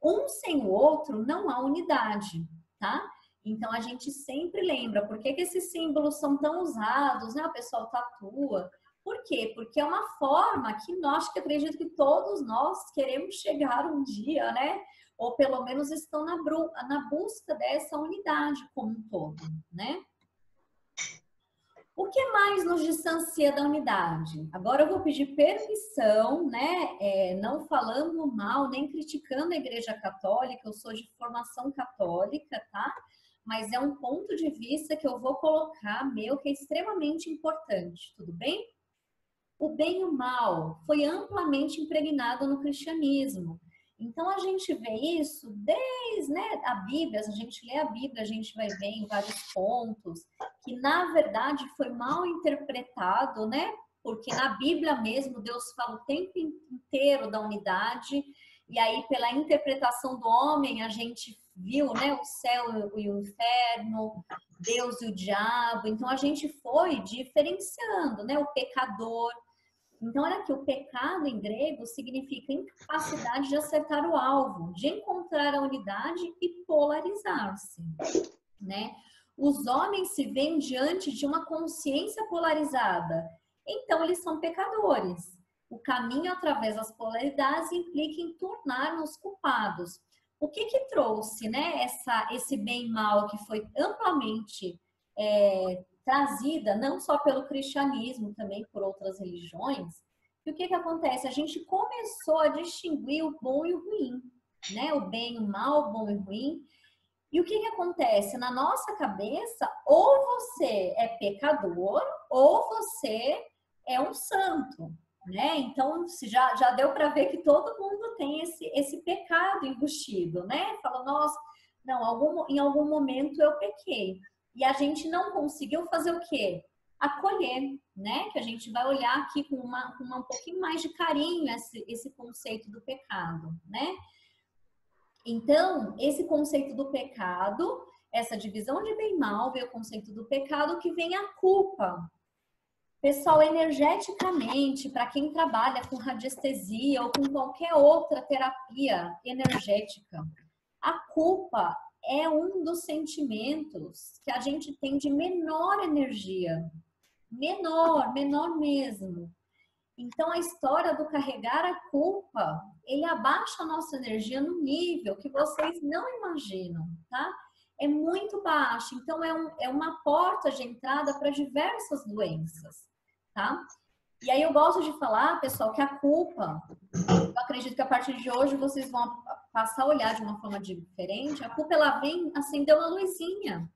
Um sem o outro não há unidade, tá? Então a gente sempre lembra por que que esses símbolos são tão usados, né? O pessoal tatua. Por quê? Porque é uma forma que nós, que acredito que todos nós queremos chegar um dia, né? Ou pelo menos estão na busca dessa unidade como um todo, né? O que mais nos distancia da unidade? Agora eu vou pedir permissão, né? Não falando mal, nem criticando a Igreja Católica, eu sou de formação católica, tá? Mas é um ponto de vista que eu vou colocar, meu, que é extremamente importante, tudo bem? O bem e o mal foi amplamente impregnado no cristianismo. Então a gente vê isso desde, né, a Bíblia, a gente lê a Bíblia, a gente vai ver em vários pontos que na verdade foi mal interpretado, né? Porque na Bíblia mesmo Deus fala o tempo inteiro da unidade e aí pela interpretação do homem a gente viu, né, o céu e o inferno, Deus e o diabo. Então a gente foi diferenciando, né, o pecador. Então, olha aqui, o pecado em grego significa incapacidade de acertar o alvo, de encontrar a unidade e polarizar-se, né? Os homens se veem diante de uma consciência polarizada, então eles são pecadores. O caminho através das polaridades implica em tornar-nos culpados. O que que trouxe, né, esse bem e mal que foi amplamente trazida não só pelo cristianismo, também por outras religiões. E o que que acontece? A gente começou a distinguir o bom e o ruim, né? O bem e o mal, o bom e o ruim. E o que que acontece? Na nossa cabeça, ou você é pecador, ou você é um santo, né? Então, já deu para ver que todo mundo tem esse pecado embutido, né? Fala, nossa, não, em algum momento eu pequei. E a gente não conseguiu fazer o quê? Acolher, né? Que a gente vai olhar aqui com um pouquinho mais de carinho esse conceito do pecado, né? Então, esse conceito do pecado, essa divisão de bem e mal, vem o conceito do pecado que vem a culpa. Pessoal, energeticamente, para quem trabalha com radiestesia ou com qualquer outra terapia energética, a culpa é um dos sentimentos que a gente tem de menor energia. Menor mesmo. Então, a história do carregar a culpa, ele abaixa a nossa energia no nível que vocês não imaginam, tá? É muito baixo. Então, é uma porta de entrada para diversas doenças, tá? E aí eu gosto de falar, pessoal, que a culpa, eu acredito que a partir de hoje vocês vão passar a olhar de uma forma diferente. A culpa, ela vem acender uma luzinha.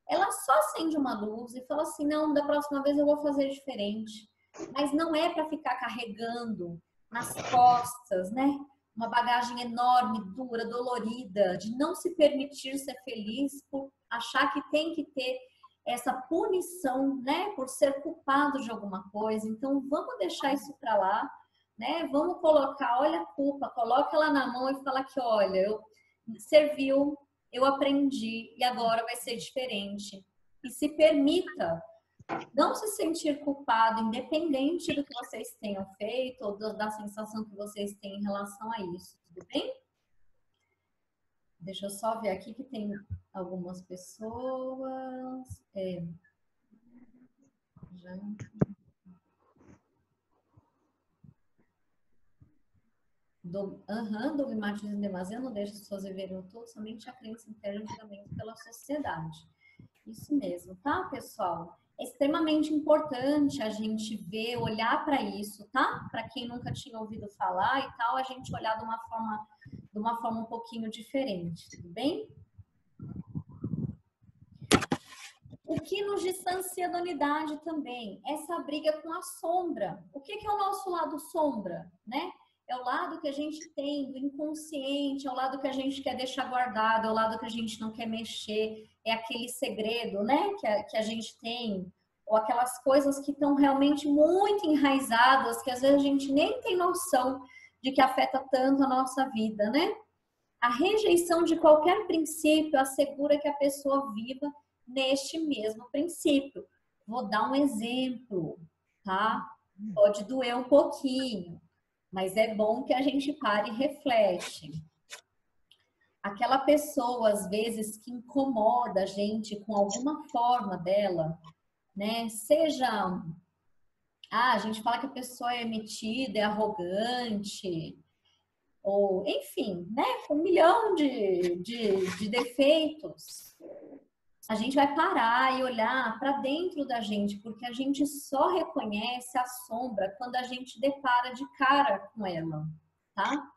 Ela só acende uma luz e fala assim, não, da próxima vez eu vou fazer diferente. Mas não é para ficar carregando nas costas, né? Uma bagagem enorme, dura, dolorida, de não se permitir ser feliz por achar que tem que ter essa punição, né? Por ser culpado de alguma coisa. Então, vamos deixar isso para lá, né? Vamos colocar, olha a culpa, coloca ela na mão e fala que, olha, eu serviu, eu aprendi e agora vai ser diferente. E se permita não se sentir culpado, independente do que vocês tenham feito ou da sensação que vocês têm em relação a isso, tudo bem? Deixa eu só ver aqui que tem algumas pessoas. Já... Dogmatismo em demasia não deixa as pessoas viverem o todo, somente a crença interna de julgamento pela sociedade. Isso mesmo, tá, pessoal? É extremamente importante a gente ver, olhar para isso, tá? Para quem nunca tinha ouvido falar e tal, a gente olhar de uma forma um pouquinho diferente, tudo bem? O que nos distancia da unidade também, essa briga com a sombra. O que é o nosso lado sombra, né? É o lado que a gente tem do inconsciente, é o lado que a gente quer deixar guardado, é o lado que a gente não quer mexer, é aquele segredo, né, que a gente tem, ou aquelas coisas que estão realmente muito enraizadas, que às vezes a gente nem tem noção de que afeta tanto a nossa vida, né? A rejeição de qualquer princípio assegura que a pessoa viva neste mesmo princípio. Vou dar um exemplo, tá? Pode doer um pouquinho, mas é bom que a gente pare e reflete. Aquela pessoa, às vezes, que incomoda a gente com alguma forma dela, né? Seja... a gente fala que a pessoa é metida, é arrogante, ou, enfim, né? Com um milhão de defeitos. A gente vai parar e olhar para dentro da gente, porque a gente só reconhece a sombra quando a gente depara de cara com ela, tá?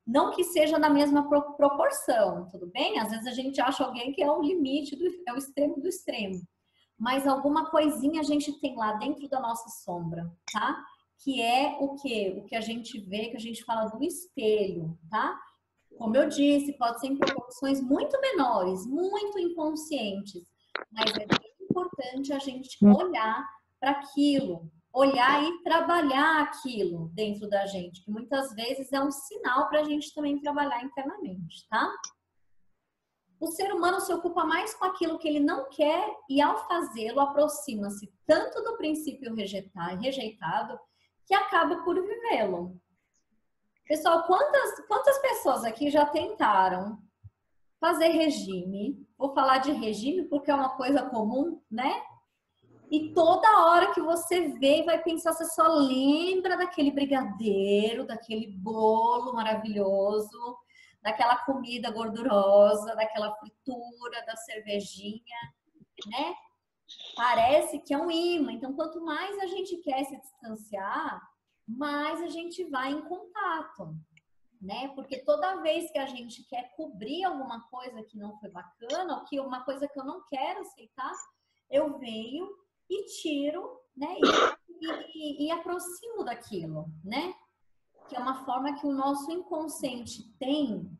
Não que seja na mesma proporção, tudo bem? Às vezes a gente acha alguém que é o limite, é o extremo do extremo. Mas alguma coisinha a gente tem lá dentro da nossa sombra, tá? Que é o quê? O que a gente vê, que a gente fala do espelho, tá? Como eu disse, pode ser em proporções muito menores, muito inconscientes. Mas é bem importante a gente olhar para aquilo, olhar e trabalhar aquilo dentro da gente, que muitas vezes é um sinal para a gente também trabalhar internamente, tá? O ser humano se ocupa mais com aquilo que ele não quer e, ao fazê-lo, aproxima-se tanto do princípio rejeitado que acaba por vivê-lo. Pessoal, quantas pessoas aqui já tentaram fazer regime? Vou falar de regime porque é uma coisa comum, né? E toda hora que você vê, vai pensar, você só lembra daquele brigadeiro, daquele bolo maravilhoso, daquela comida gordurosa, daquela fritura, da cervejinha, né? Parece que é um imã. Então, quanto mais a gente quer se distanciar, mais a gente vai em contato, né? Porque toda vez que a gente quer cobrir alguma coisa que não foi bacana, ou que uma coisa que eu não quero aceitar, eu venho e tiro, né? E aproximo daquilo, né? Que é uma forma que o nosso inconsciente tem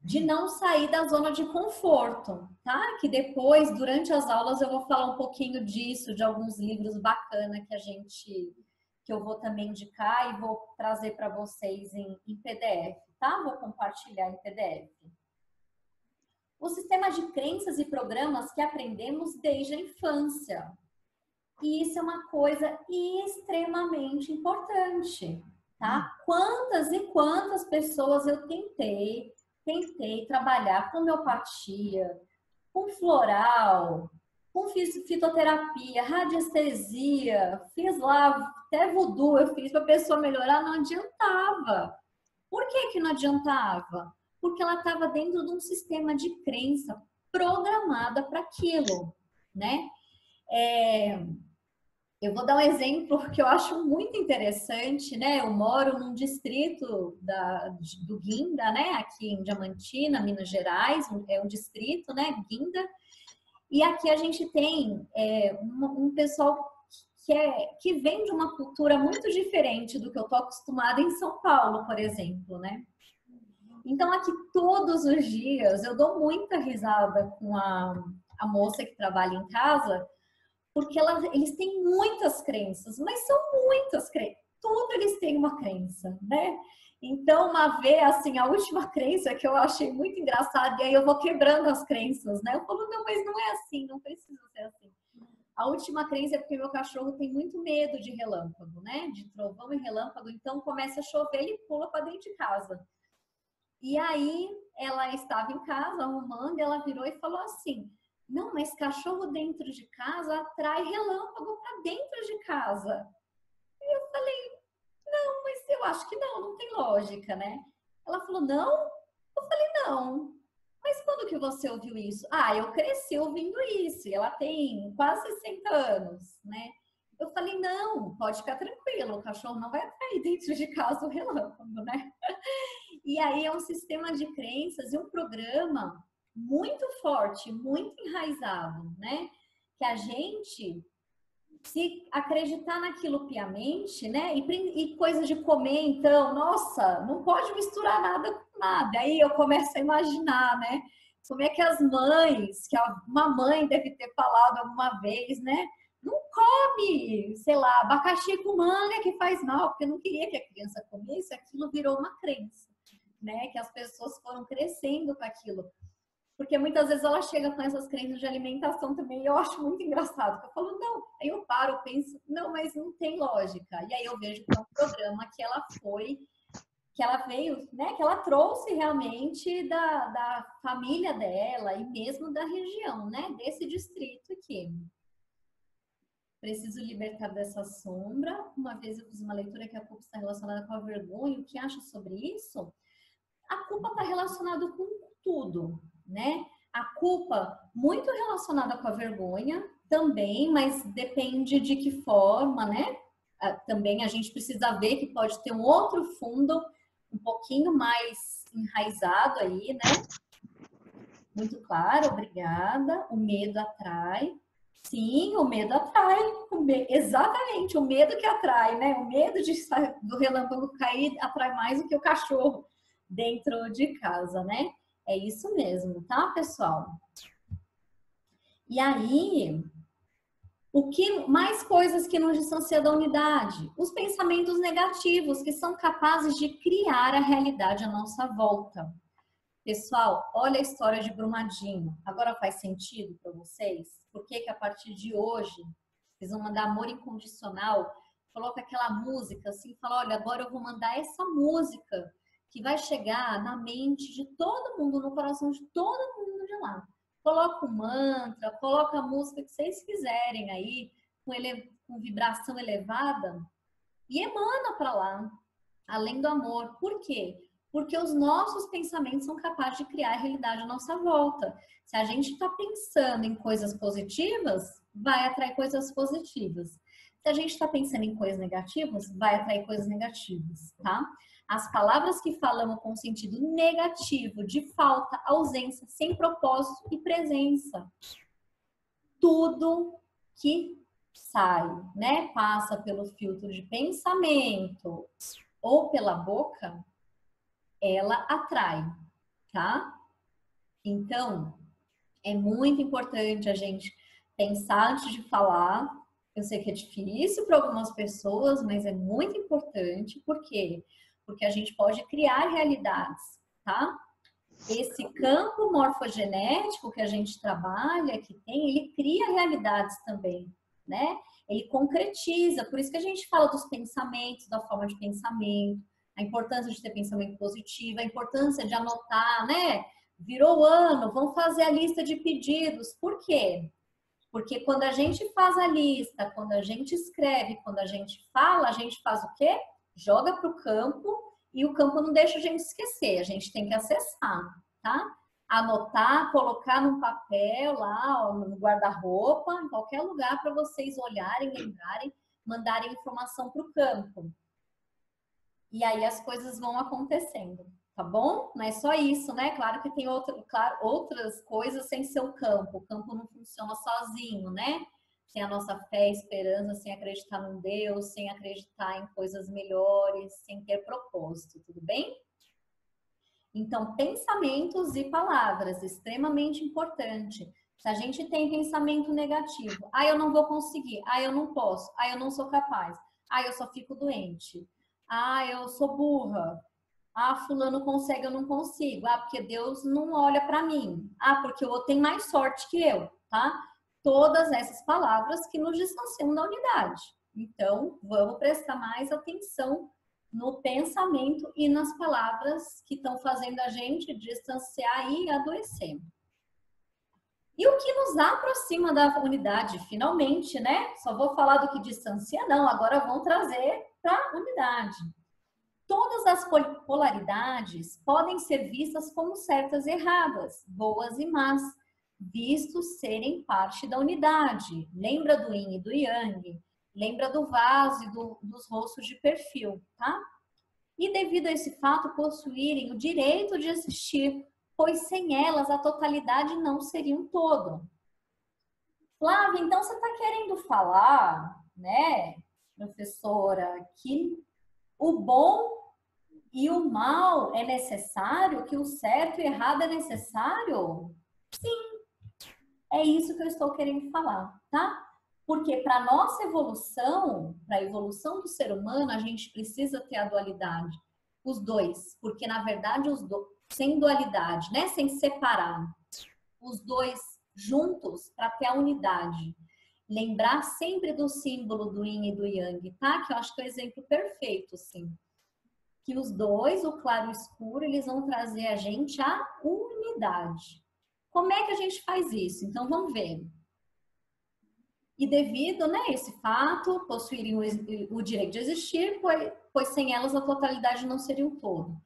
de não sair da zona de conforto, tá? Que depois, durante as aulas, eu vou falar um pouquinho disso, de alguns livros bacanas que a gente que eu vou também indicar e vou trazer para vocês em PDF, tá? Vou compartilhar em PDF. O sistema de crenças e programas que aprendemos desde a infância. E isso é uma coisa extremamente importante, tá? Quantas e quantas pessoas eu tentei trabalhar com homeopatia, com floral, com fitoterapia, radiestesia, fiz lá, até voodoo eu fiz para a pessoa melhorar, não adiantava. Por que que não adiantava? Porque ela estava dentro de um sistema de crença programada para aquilo, né? Eu vou dar um exemplo que eu acho muito interessante, né? Eu moro num distrito do Guinda, né? Aqui em Diamantina, Minas Gerais, é um distrito, né? Guinda. E aqui a gente tem um pessoal que vem de uma cultura muito diferente do que eu tô acostumada em São Paulo, por exemplo, né? Então aqui todos os dias eu dou muita risada com a moça que trabalha em casa, porque eles têm muitas crenças, mas são muitas crenças. Tudo eles têm uma crença, né? Então, uma vez, assim, a última crença que eu achei muito engraçada, e aí eu vou quebrando as crenças, né? Eu falo, não, mas não é assim, não precisa ser assim. A última crença é porque meu cachorro tem muito medo de relâmpago, né? De trovão e relâmpago, então começa a chover, ele pula para dentro de casa. E aí, ela estava em casa arrumando, e ela virou e falou assim: não, mas cachorro dentro de casa atrai relâmpago para dentro de casa. E eu falei, não, mas eu acho que não tem lógica, né? Ela falou, não? Eu falei, não. Mas quando que você ouviu isso? Ah, eu cresci ouvindo isso. E ela tem quase 60 anos, né? Eu falei, não, pode ficar tranquilo, o cachorro não vai atrair dentro de casa o relâmpago, né? E aí é um sistema de crenças e um programa muito forte, muito enraizado, né? Que a gente, se acreditar naquilo piamente, né? E coisa de comer, então, nossa, não pode misturar nada com nada. Aí eu começo a imaginar, né? Como é que as mães, que uma mãe deve ter falado alguma vez, né? Não come, sei lá, abacaxi com manga que faz mal, porque não queria que a criança comesse, aquilo virou uma crença, né? Que as pessoas foram crescendo com aquilo. Porque muitas vezes ela chega com essas crenças de alimentação também, e eu acho muito engraçado. Eu falo, não. Aí eu paro, eu penso, não, mas não tem lógica. E aí eu vejo que é um programa que ela veio, né? Que ela trouxe realmente da família dela e mesmo da região, né? Desse distrito aqui. Preciso libertar dessa sombra. Uma vez eu fiz uma leitura que a culpa está relacionada com a vergonha. O que acha sobre isso? A culpa está relacionada com tudo, né? A culpa muito relacionada com a vergonha também, mas depende de que forma, né? Também a gente precisa ver que pode ter um outro fundo um pouquinho mais enraizado aí, né? Muito claro, obrigada. O medo atrai. Sim, o medo atrai. Exatamente, o medo que atrai, né? O medo do relâmpago cair atrai mais do que o cachorro dentro de casa, né? É isso mesmo, tá, pessoal? E aí, o que mais coisas que nos distanciam da unidade? Os pensamentos negativos que são capazes de criar a realidade à nossa volta. Pessoal, olha a história de Brumadinho. Agora faz sentido para vocês? Por que a partir de hoje vocês vão mandar amor incondicional? Coloca aquela música assim, fala, olha, agora eu vou mandar essa música que vai chegar na mente de todo mundo, no coração de todo mundo de lá. Coloca o mantra, coloca a música que vocês quiserem aí, com vibração elevada, e emana para lá, além do amor. Por quê? Porque os nossos pensamentos são capazes de criar a realidade à nossa volta. Se a gente está pensando em coisas positivas, vai atrair coisas positivas. Se a gente está pensando em coisas negativas, vai atrair coisas negativas, tá? As palavras que falamos com sentido negativo, de falta, ausência, sem propósito e presença. Tudo que sai, né? Passa pelo filtro de pensamento ou pela boca, ela atrai, tá? Então, é muito importante a gente pensar antes de falar, Eu sei que é difícil para algumas pessoas, mas é muito importante. Por quê? Porque a gente pode criar realidades, tá? Esse campo morfogenético que a gente trabalha, que tem, ele cria realidades também, né? Ele concretiza. Por isso que a gente fala dos pensamentos, da forma de pensamento, a importância de ter pensamento positivo, a importância de anotar, né? Virou o ano, vamos fazer a lista de pedidos. Por quê? Porque quando a gente faz a lista, quando a gente escreve, quando a gente fala, a gente faz o quê? Joga para o campo e o campo não deixa a gente esquecer, a gente tem que acessar, tá? Anotar, colocar num papel lá, ó, no guarda-roupa, em qualquer lugar para vocês olharem, lembrarem, mandarem informação para o campo. E aí as coisas vão acontecendo. Tá bom? Não é só isso, né? Claro que tem outras coisas sem ser o campo. O campo não funciona sozinho, né? Sem a nossa fé, esperança, sem acreditar num Deus, sem acreditar em coisas melhores, sem ter propósito, tudo bem? Então, pensamentos e palavras, extremamente importante. Se a gente tem pensamento negativo, eu não vou conseguir, eu não posso, eu não sou capaz, eu só fico doente, eu sou burra, fulano consegue, eu não consigo. Porque Deus não olha para mim. Porque o outro tem mais sorte que eu, tá? Todas essas palavras que nos distanciam da unidade. Então, vamos prestar mais atenção no pensamento e nas palavras que estão fazendo a gente distanciar e adoecer. E o que nos aproxima da unidade, finalmente, né? Só vou falar do que distancia, não. Agora vamos trazer para a unidade. Todas as polaridades podem ser vistas como certas e erradas, boas e más, vistos serem parte da unidade. Lembra do yin e do yang, lembra do vaso e dos rostos de perfil, tá? E devido a esse fato possuírem o direito de existir, pois sem elas a totalidade não seria um todo. Flávia, então você está querendo falar, né, professora, que o bom e o mal é necessário? Que o certo e o errado é necessário? Sim, é isso que eu estou querendo falar, tá? Porque para nossa evolução, para a evolução do ser humano, a gente precisa ter a dualidade, os dois, porque na verdade sem dualidade, né? Sem separar, os dois juntos para ter a unidade. Lembrar sempre do símbolo do yin e do yang, tá? Que eu acho que é o exemplo perfeito, sim. Que os dois, o claro e o escuro, eles vão trazer a gente à unidade. Como é que a gente faz isso? Então, vamos ver. E devido, né, esse fato, possuírem o direito de existir, pois sem elas a totalidade não seria um todo.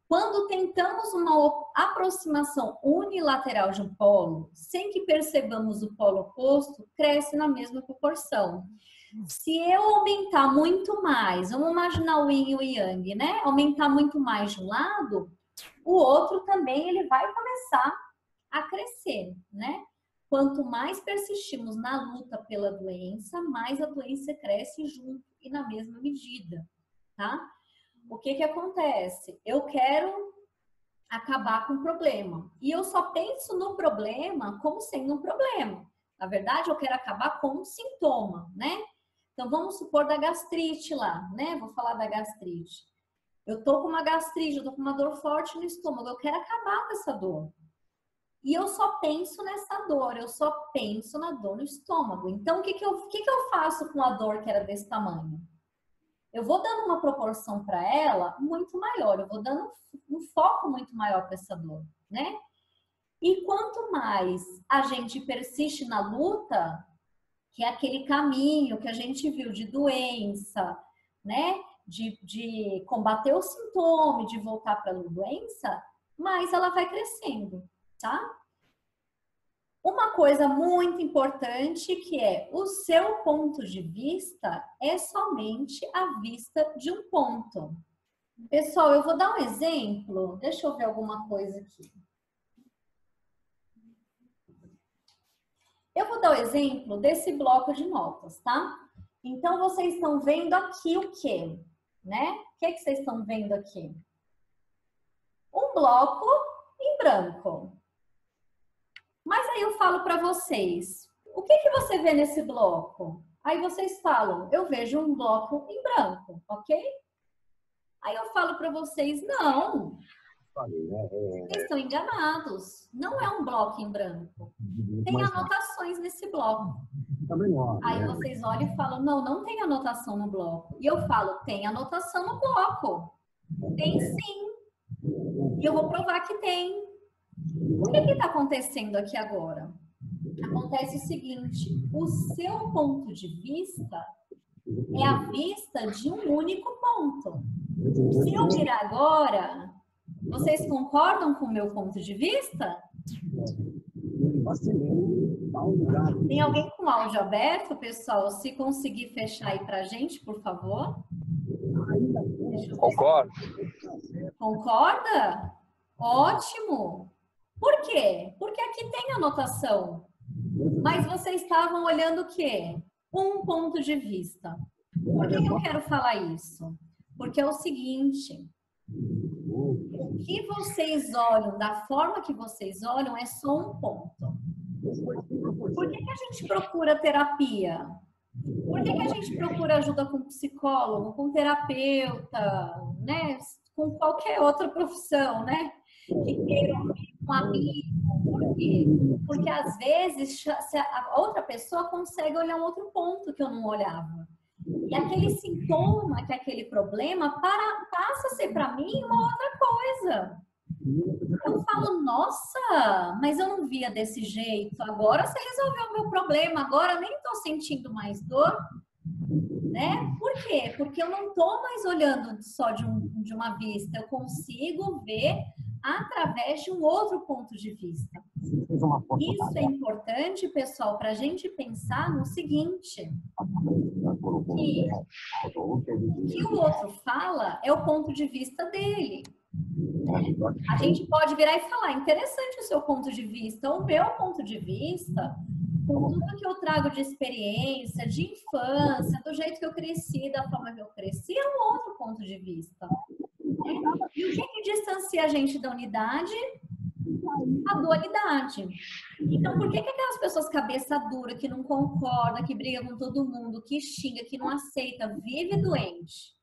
Quando tentamos uma aproximação unilateral de um polo, sem que percebamos o polo oposto, cresce na mesma proporção. Se eu aumentar muito mais, vamos imaginar o yin e o yang, né? Aumentar muito mais de um lado, o outro também ele vai começar a crescer, né? Quanto mais persistimos na luta pela doença, mais a doença cresce junto e na mesma medida, tá? O que que acontece? Eu quero acabar com o problema. E eu só penso no problema como sendo um problema. Na verdade, eu quero acabar com um sintoma, né? Então, vamos supor da gastrite lá, né? Vou falar da gastrite. Eu tô com uma gastrite, eu tô com uma dor forte no estômago, eu quero acabar com essa dor. E eu só penso nessa dor, eu só penso na dor no estômago. Então, o que que eu faço com a dor que era desse tamanho? Eu vou dando uma proporção para ela muito maior, eu vou dando um foco muito maior para essa dor, né? E quanto mais a gente persiste na luta, que é aquele caminho que a gente viu de doença, né? De combater o sintoma, de voltar para a doença, mais ela vai crescendo, tá? Uma coisa muito importante que é o seu ponto de vista é somente a vista de um ponto. Pessoal, eu vou dar um exemplo. Deixa eu ver alguma coisa aqui. Eu vou dar o exemplo desse bloco de notas, tá? Então, vocês estão vendo aqui o quê? Né? O que vocês estão vendo aqui? Um bloco em branco. Mas aí eu falo para vocês, o que você vê nesse bloco? Aí vocês falam, eu vejo um bloco em branco, ok? Aí eu falo para vocês, não, vocês estão enganados. Não é um bloco em branco. Tem anotações nesse bloco. Aí vocês olham e falam, não, não tem anotação no bloco. E eu falo, tem anotação no bloco. Tem sim. E eu vou provar que tem. O que está acontecendo aqui agora? Acontece o seguinte, o seu ponto de vista é a vista de um único ponto. Se eu virar agora, vocês concordam com o meu ponto de vista? Tem alguém com áudio aberto, pessoal? Se conseguir fechar aí pra gente, por favor. Concordo. Concorda? Ótimo! Por quê? Porque aqui tem anotação. Mas vocês estavam olhando o quê? Um ponto de vista. Por que eu quero falar isso? Porque é o seguinte, o que vocês olham, da forma que vocês olham, é só um ponto. Por que a gente procura terapia? Por que a gente procura ajuda com psicólogo, com terapeuta, né? Com qualquer outra profissão, né? Que queira um amigo. Por quê? Porque às vezes a outra pessoa consegue olhar um outro ponto que eu não olhava. E aquele sintoma, que aquele problema, passa a ser para mim uma outra coisa. Eu falo, nossa, mas eu não via desse jeito. Agora você resolveu o meu problema, agora eu nem estou sentindo mais dor. Né? Por quê? Porque eu não estou mais olhando só de uma vista, eu consigo ver através de um outro ponto de vista. Isso é importante, pessoal, para a gente pensar no seguinte, que o que o outro fala é o ponto de vista dele. A gente pode virar e falar, interessante o seu ponto de vista, o meu ponto de vista, com tudo que eu trago de experiência, de infância, do jeito que eu cresci, da forma que eu cresci, é um outro ponto de vista. E o que distancia a gente da unidade? A dualidade. Então, por que aquelas pessoas cabeça dura, que não concorda, que briga com todo mundo, que xinga, que não aceita, vive doente?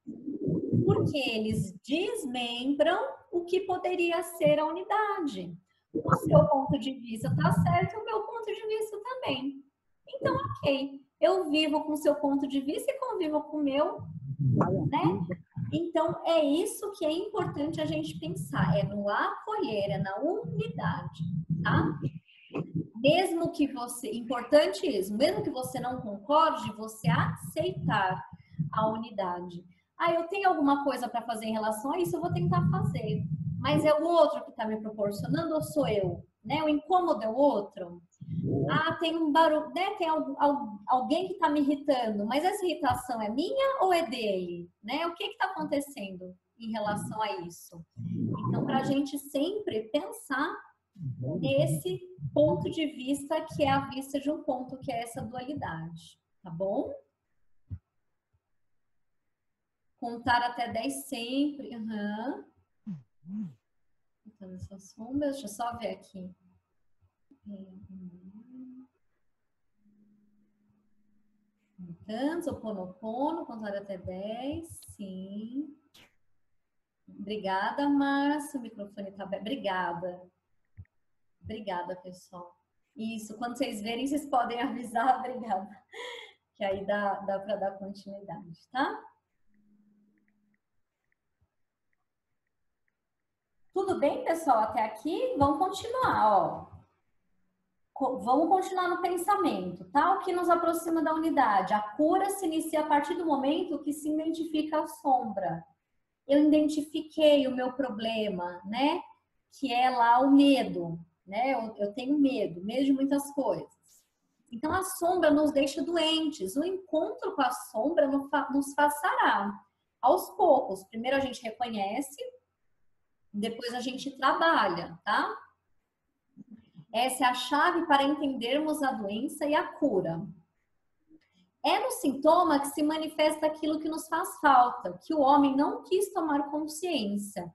Porque eles desmembram o que poderia ser a unidade. O seu ponto de vista está certo e o meu ponto de vista também. Então, ok. Eu vivo com o seu ponto de vista e convivo com o meu, né? Então, é isso que é importante a gente pensar. É no acolher, é na unidade, tá? Mesmo que você... Importante isso. Mesmo que você não concorde, você aceitar a unidade. Ah, eu tenho alguma coisa para fazer em relação a isso, eu vou tentar fazer. Mas é o outro que está me proporcionando ou sou eu? Né? O incômodo é o outro? Ah, tem um barulho, né? Tem alguém que está me irritando, mas essa irritação é minha ou é dele? Né? O que está acontecendo em relação a isso? Então, para a gente sempre pensar nesse ponto de vista que é a vista de um ponto, que é essa dualidade, tá bom? Contar até 10 sempre. Uhum. Então, essas sombras, deixa eu só ver aqui. Tantos, Ho'oponopono, contar até 10, sim. Obrigada, Márcia, o microfone tá aberto. Obrigada. Obrigada, pessoal. Isso, quando vocês verem, vocês podem avisar, obrigada. Que aí dá para dar continuidade, tá? Tudo bem, pessoal, até aqui? Vamos continuar, ó. Vamos continuar no pensamento, tá? O que nos aproxima da unidade? A cura se inicia a partir do momento que se identifica a sombra. Eu identifiquei o meu problema, né? Que é lá o medo, né? Eu tenho medo de muitas coisas. Então, a sombra nos deixa doentes. O encontro com a sombra nos faz sarar. Aos poucos. Primeiro a gente reconhece, depois a gente trabalha, tá? Essa é a chave para entendermos a doença e a cura. É no sintoma que se manifesta aquilo que nos faz falta, que o homem não quis tomar consciência.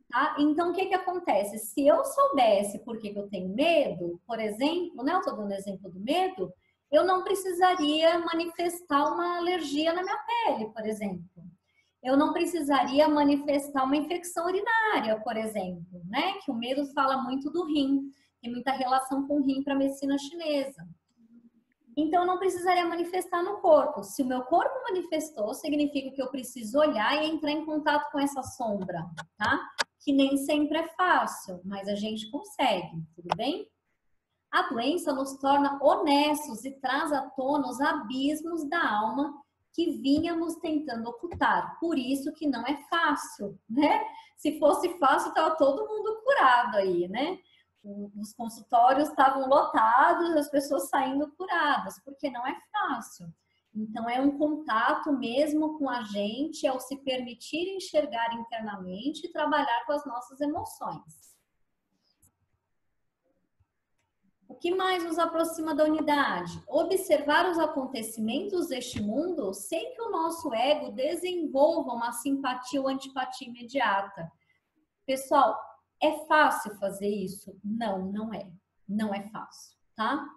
Tá? Então, o que acontece? Se eu soubesse por que eu tenho medo, por exemplo, né? Eu estou dando exemplo do medo, eu não precisaria manifestar uma alergia na minha pele, por exemplo. Eu não precisaria manifestar uma infecção urinária, por exemplo, né? Que o medo fala muito do rim, tem muita relação com o rim para a medicina chinesa. Então, eu não precisaria manifestar no corpo. Se o meu corpo manifestou, significa que eu preciso olhar e entrar em contato com essa sombra, tá? Que nem sempre é fácil, mas a gente consegue, tudo bem? A doença nos torna honestos e traz à tona os abismos da alma que vínhamos tentando ocultar. Por isso que não é fácil, né? Se fosse fácil, estava todo mundo curado aí, né? Os consultórios estavam lotados, as pessoas saindo curadas, porque não é fácil. Então, é um contato mesmo com a gente, é o se permitir enxergar internamente e trabalhar com as nossas emoções. O que mais nos aproxima da unidade? Observar os acontecimentos deste mundo sem que o nosso ego desenvolva uma simpatia ou antipatia imediata. Pessoal, é fácil fazer isso? Não, não é. Não é fácil, tá?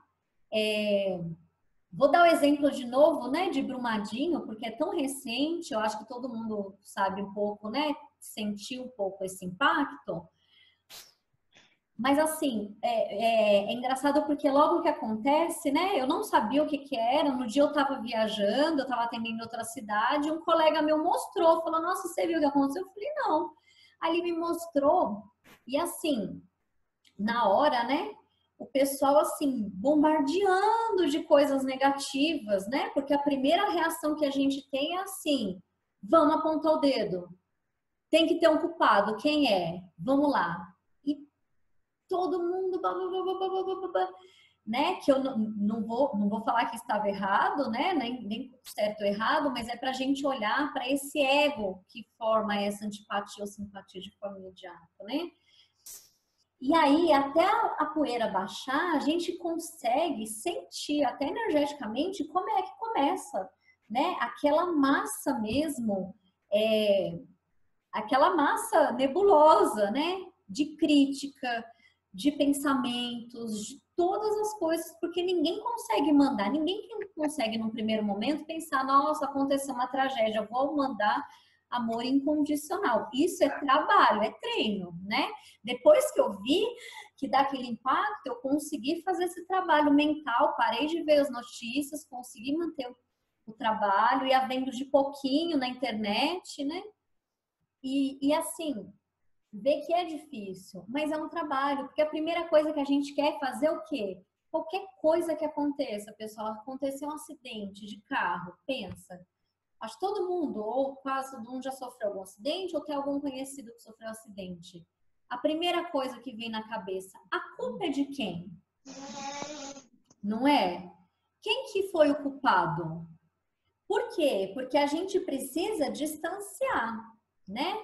Vou dar o exemplo de novo, né, de Brumadinho, porque é tão recente, eu acho que todo mundo sabe um pouco, né, sentiu um pouco esse impacto. Mas assim, é engraçado porque logo que acontece, né, eu não sabia o que era, no dia eu estava viajando, eu estava atendendo em outra cidade, um colega meu mostrou, falou, nossa, você viu o que aconteceu? Eu falei, não. Aí ele me mostrou, e assim, na hora, né, o pessoal assim, bombardeando de coisas negativas, né, porque a primeira reação que a gente tem é assim, vamos apontar o dedo, tem que ter um culpado, quem é? Vamos lá. E todo mundo, né, que eu não vou falar que estava errado, né, nem certo ou errado, mas é para a gente olhar para esse ego que forma essa antipatia ou simpatia de forma imediata, né? E aí, até a poeira baixar, a gente consegue sentir até energeticamente como é que começa, né? Aquela massa mesmo, aquela massa nebulosa, né? De crítica, de pensamentos, de todas as coisas, porque ninguém consegue mandar, ninguém consegue num primeiro momento pensar, nossa, aconteceu uma tragédia, vou mandar amor incondicional. Isso é trabalho, é treino, né? Depois que eu vi que dá aquele impacto, eu consegui fazer esse trabalho mental, parei de ver as notícias, consegui manter o trabalho, ia vendo de pouquinho na internet, né? E assim, ver que é difícil, mas é um trabalho, porque a primeira coisa que a gente quer é fazer o quê? Qualquer coisa que aconteça, pessoal, aconteceu um acidente de carro, pensa. Acho que todo mundo, ou quase todo mundo já sofreu algum acidente, ou tem algum conhecido que sofreu um acidente. A primeira coisa que vem na cabeça, a culpa é de quem? Não é? Quem que foi o culpado? Por quê? Porque a gente precisa distanciar, né?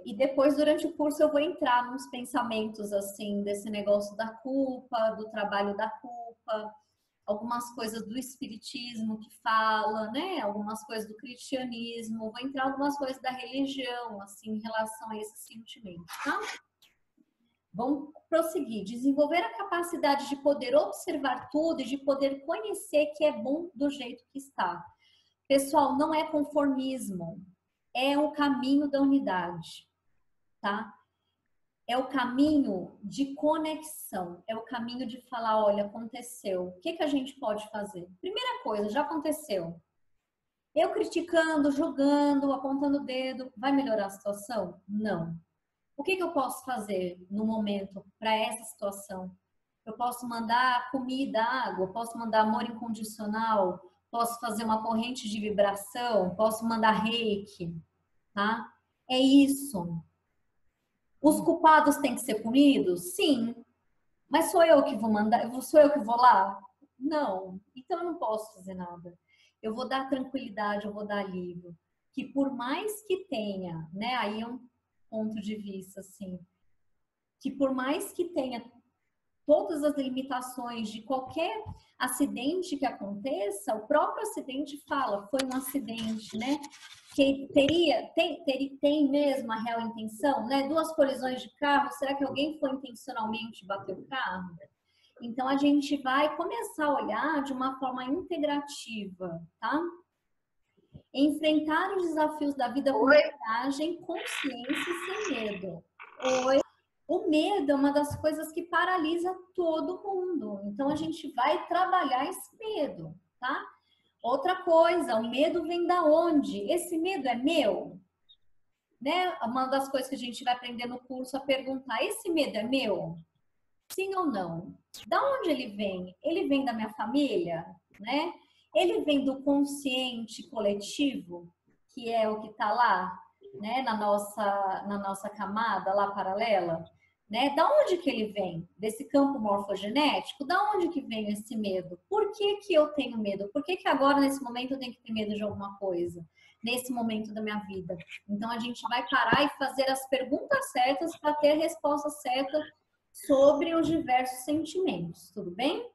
E depois, durante o curso, eu vou entrar nos pensamentos, assim, desse negócio da culpa, do trabalho da culpa, algumas coisas do espiritismo que fala, né? Algumas coisas do cristianismo, vou entrar algumas coisas da religião, assim, em relação a esse sentimento, tá? Vamos prosseguir. Desenvolver a capacidade de poder observar tudo e de poder conhecer que é bom do jeito que está. Pessoal, não é conformismo, é o caminho da unidade, tá? É o caminho de conexão, é o caminho de falar, olha, aconteceu, o que a gente pode fazer? Primeira coisa, já aconteceu. Eu criticando, julgando, apontando o dedo, vai melhorar a situação? Não. O que eu posso fazer no momento para essa situação? Eu posso mandar comida, água, posso mandar amor incondicional, posso fazer uma corrente de vibração, posso mandar reiki, tá? É isso. Os culpados têm que ser punidos? Sim. Mas sou eu que vou mandar? Sou eu que vou lá? Não. Então eu não posso fazer nada. Eu vou dar tranquilidade, eu vou dar alívio. Que por mais que tenha, né? Aí é um ponto de vista, assim. Que por mais que tenha todas as limitações de qualquer acidente que aconteça, o próprio acidente fala, foi um acidente, né? Que tem mesmo a real intenção, né? 2 colisões de carro, será que alguém foi intencionalmente bater o carro? Então, a gente vai começar a olhar de uma forma integrativa, tá? Enfrentar os desafios da vida com coragem, consciência e sem medo. O medo é uma das coisas que paralisa todo mundo. Então, a gente vai trabalhar esse medo, tá? Outra coisa, o medo vem da onde? Esse medo é meu? Né? Uma das coisas que a gente vai aprender no curso a perguntar, esse medo é meu? Sim ou não? Da onde ele vem? Ele vem da minha família, né? Ele vem do consciente coletivo, que é o que está lá, né? Na nossa camada lá paralela, né? Da onde que ele vem? Desse campo morfogenético? Da onde que vem esse medo? Por que que eu tenho medo? Por que que agora, nesse momento, eu tenho que ter medo de alguma coisa? Nesse momento da minha vida. Então, a gente vai parar e fazer as perguntas certas para ter a resposta certa sobre os diversos sentimentos, tudo bem?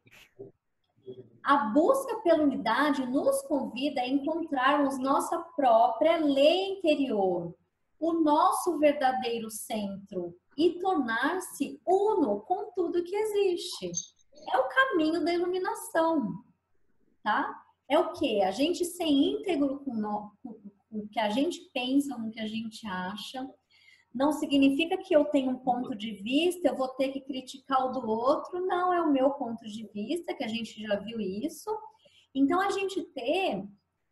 A busca pela unidade nos convida a encontrarmos nossa própria lei interior, o nosso verdadeiro centro e tornar-se uno com tudo que existe. É o caminho da iluminação, tá? É o quê? A gente ser íntegro com o que a gente pensa, com o que a gente acha. Não significa que eu tenho um ponto de vista, eu vou ter que criticar o do outro. Não, é o meu ponto de vista, que a gente já viu isso. Então, a gente ter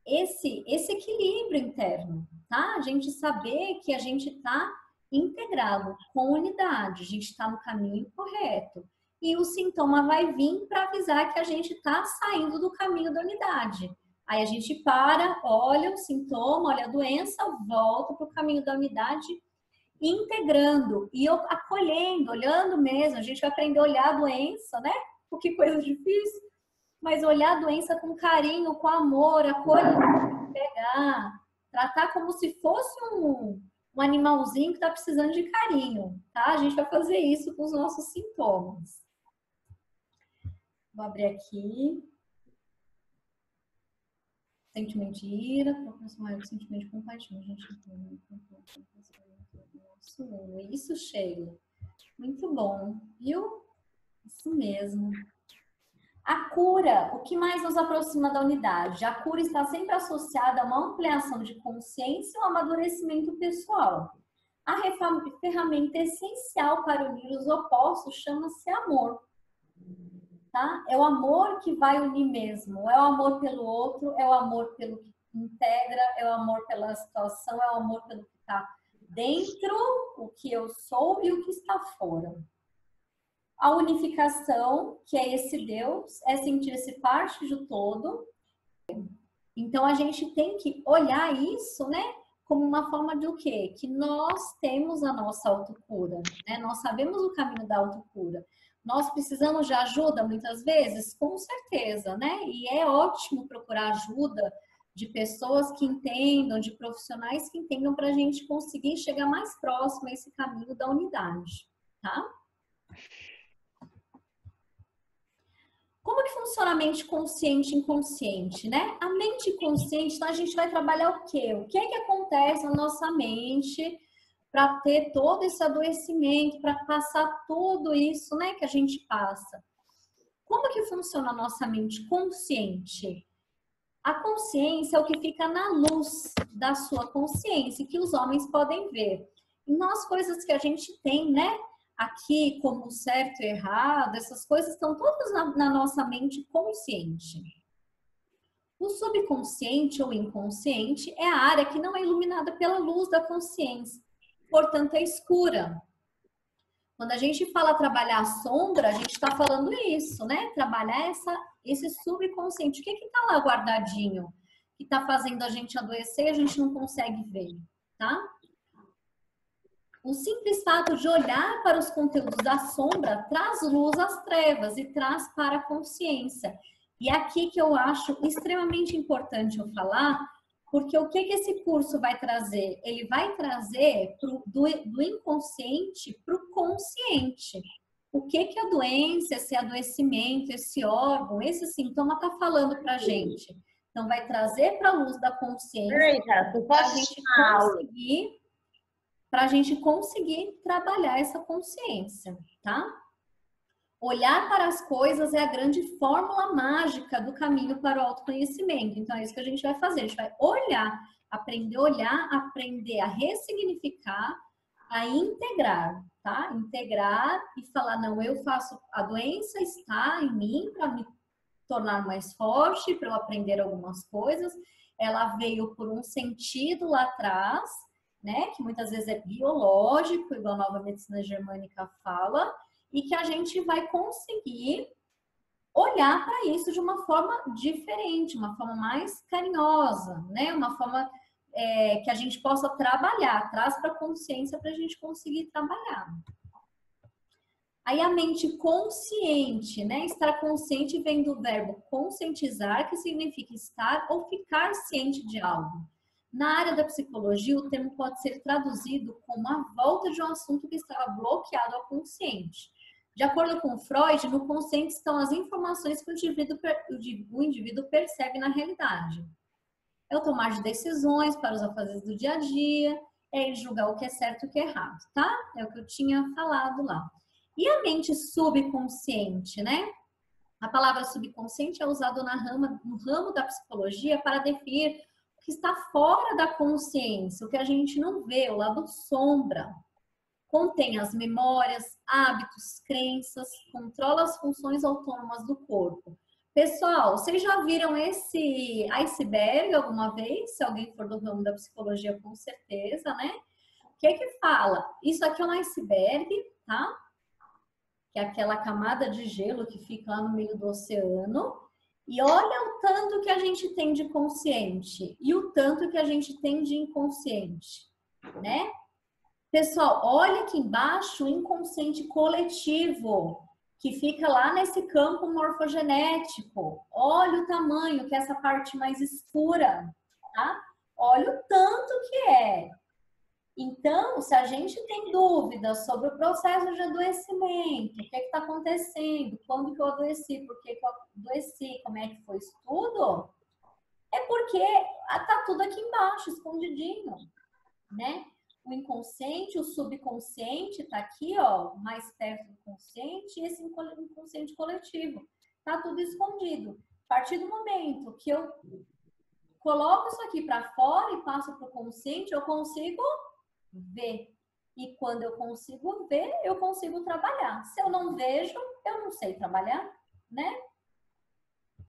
esse equilíbrio interno, tá? A gente saber que a gente está integrado com unidade, a gente está no caminho correto. E o sintoma vai vir para avisar que a gente está saindo do caminho da unidade. Aí a gente para, olha o sintoma, olha a doença, volta para o caminho da unidade, integrando e acolhendo, olhando mesmo. A gente vai aprender a olhar a doença, né? O que coisa difícil. Mas olhar a doença com carinho, com amor, acolher, pegar, tratar como se fosse um animalzinho que está precisando de carinho, tá? A gente vai fazer isso com os nossos sintomas. Vou abrir aqui. Sentimento de ira, proporcionar o sentimento de compaixão. Isso, Sheila. Muito bom, viu? Isso mesmo. A cura, o que mais nos aproxima da unidade? A cura está sempre associada a uma ampliação de consciência e um amadurecimento pessoal. A ferramenta essencial para unir os opostos chama-se amor. Tá? É o amor que vai unir mesmo. É o amor pelo outro, é o amor pelo que integra, é o amor pela situação, é o amor pelo que está dentro, o que eu sou e o que está fora. A unificação, que é esse Deus, é sentir-se parte do todo. Então, a gente tem que olhar isso, né, como uma forma de o quê? Que nós temos a nossa autocura, né? Nós sabemos o caminho da autocura. Nós precisamos de ajuda muitas vezes? Com certeza, né? E é ótimo procurar ajuda de pessoas que entendam, de profissionais que entendam, para a gente conseguir chegar mais próximo a esse caminho da unidade, tá? Como que funciona a mente consciente e inconsciente, né? A mente consciente, então a gente vai trabalhar o quê? O que é que acontece na nossa mente para ter todo esse adoecimento, para passar tudo isso, né, que a gente passa. Como que funciona a nossa mente consciente? A consciência é o que fica na luz da sua consciência, que os homens podem ver. Então, as coisas que a gente tem, né, aqui como certo e errado, essas coisas estão todas na nossa mente consciente. O subconsciente ou inconsciente é a área que não é iluminada pela luz da consciência, portanto é escura. Quando a gente fala trabalhar a sombra, a gente está falando isso, né? Trabalhar esse subconsciente. O que está lá guardadinho? Que está fazendo a gente adoecer e a gente não consegue ver, tá? O simples fato de olhar para os conteúdos da sombra traz luz às trevas e traz para a consciência. E aqui que eu acho extremamente importante eu falar, porque o que esse curso vai trazer? Ele vai trazer do inconsciente para o consciente. O que a doença, esse adoecimento, esse órgão, esse sintoma está falando para a gente? Então, vai trazer para a luz da consciência para a gente conseguir trabalhar essa consciência, tá? Olhar para as coisas é a grande fórmula mágica do caminho para o autoconhecimento. Então, é isso que a gente vai fazer. A gente vai olhar, aprender a olhar, aprender a ressignificar, a integrar, tá? Integrar e falar, não, eu faço, a doença está em mim para me tornar mais forte, para eu aprender algumas coisas. Ela veio por um sentido lá atrás, né? Que muitas vezes é biológico, igual a nova medicina germânica fala, e que a gente vai conseguir olhar para isso de uma forma diferente, uma forma mais carinhosa, né? Uma forma que a gente possa trabalhar, traz para a consciência para a gente conseguir trabalhar. Aí a mente consciente, né? Estar consciente vem do verbo conscientizar, que significa estar ou ficar ciente de algo. Na área da psicologia, o termo pode ser traduzido como a volta de um assunto que estava bloqueado ao consciente. De acordo com Freud, no consciente estão as informações que o indivíduo percebe na realidade. É o tomar de decisões para os afazeres do dia a dia, é ele julgar o que é certo e o que é errado, tá? É o que eu tinha falado lá. E a mente subconsciente, né? A palavra subconsciente é usada no ramo da psicologia para definir o que está fora da consciência, o que a gente não vê, o lado sombra. Contém as memórias, hábitos, crenças, controla as funções autônomas do corpo. Pessoal, vocês já viram esse iceberg alguma vez? Se alguém for do ramo da psicologia, com certeza, né? O que é que fala? Isso aqui é um iceberg, tá? Que é aquela camada de gelo que fica lá no meio do oceano. E olha o tanto que a gente tem de consciente e o tanto que a gente tem de inconsciente, né? Pessoal, olha aqui embaixo o inconsciente coletivo, que fica lá nesse campo morfogenético. Olha o tamanho, que é essa parte mais escura, tá? Olha o tanto que é. Então, se a gente tem dúvidas sobre o processo de adoecimento, o que está acontecendo, quando que eu adoeci, por que eu adoeci, como é que foi isso tudo, é porque está tudo aqui embaixo, escondidinho, né? O inconsciente, o subconsciente está aqui, ó, mais perto do consciente, e esse inconsciente coletivo. Está tudo escondido. A partir do momento que eu coloco isso aqui para fora e passo para o consciente, eu consigo ver. E quando eu consigo ver, eu consigo trabalhar. Se eu não vejo, eu não sei trabalhar, né?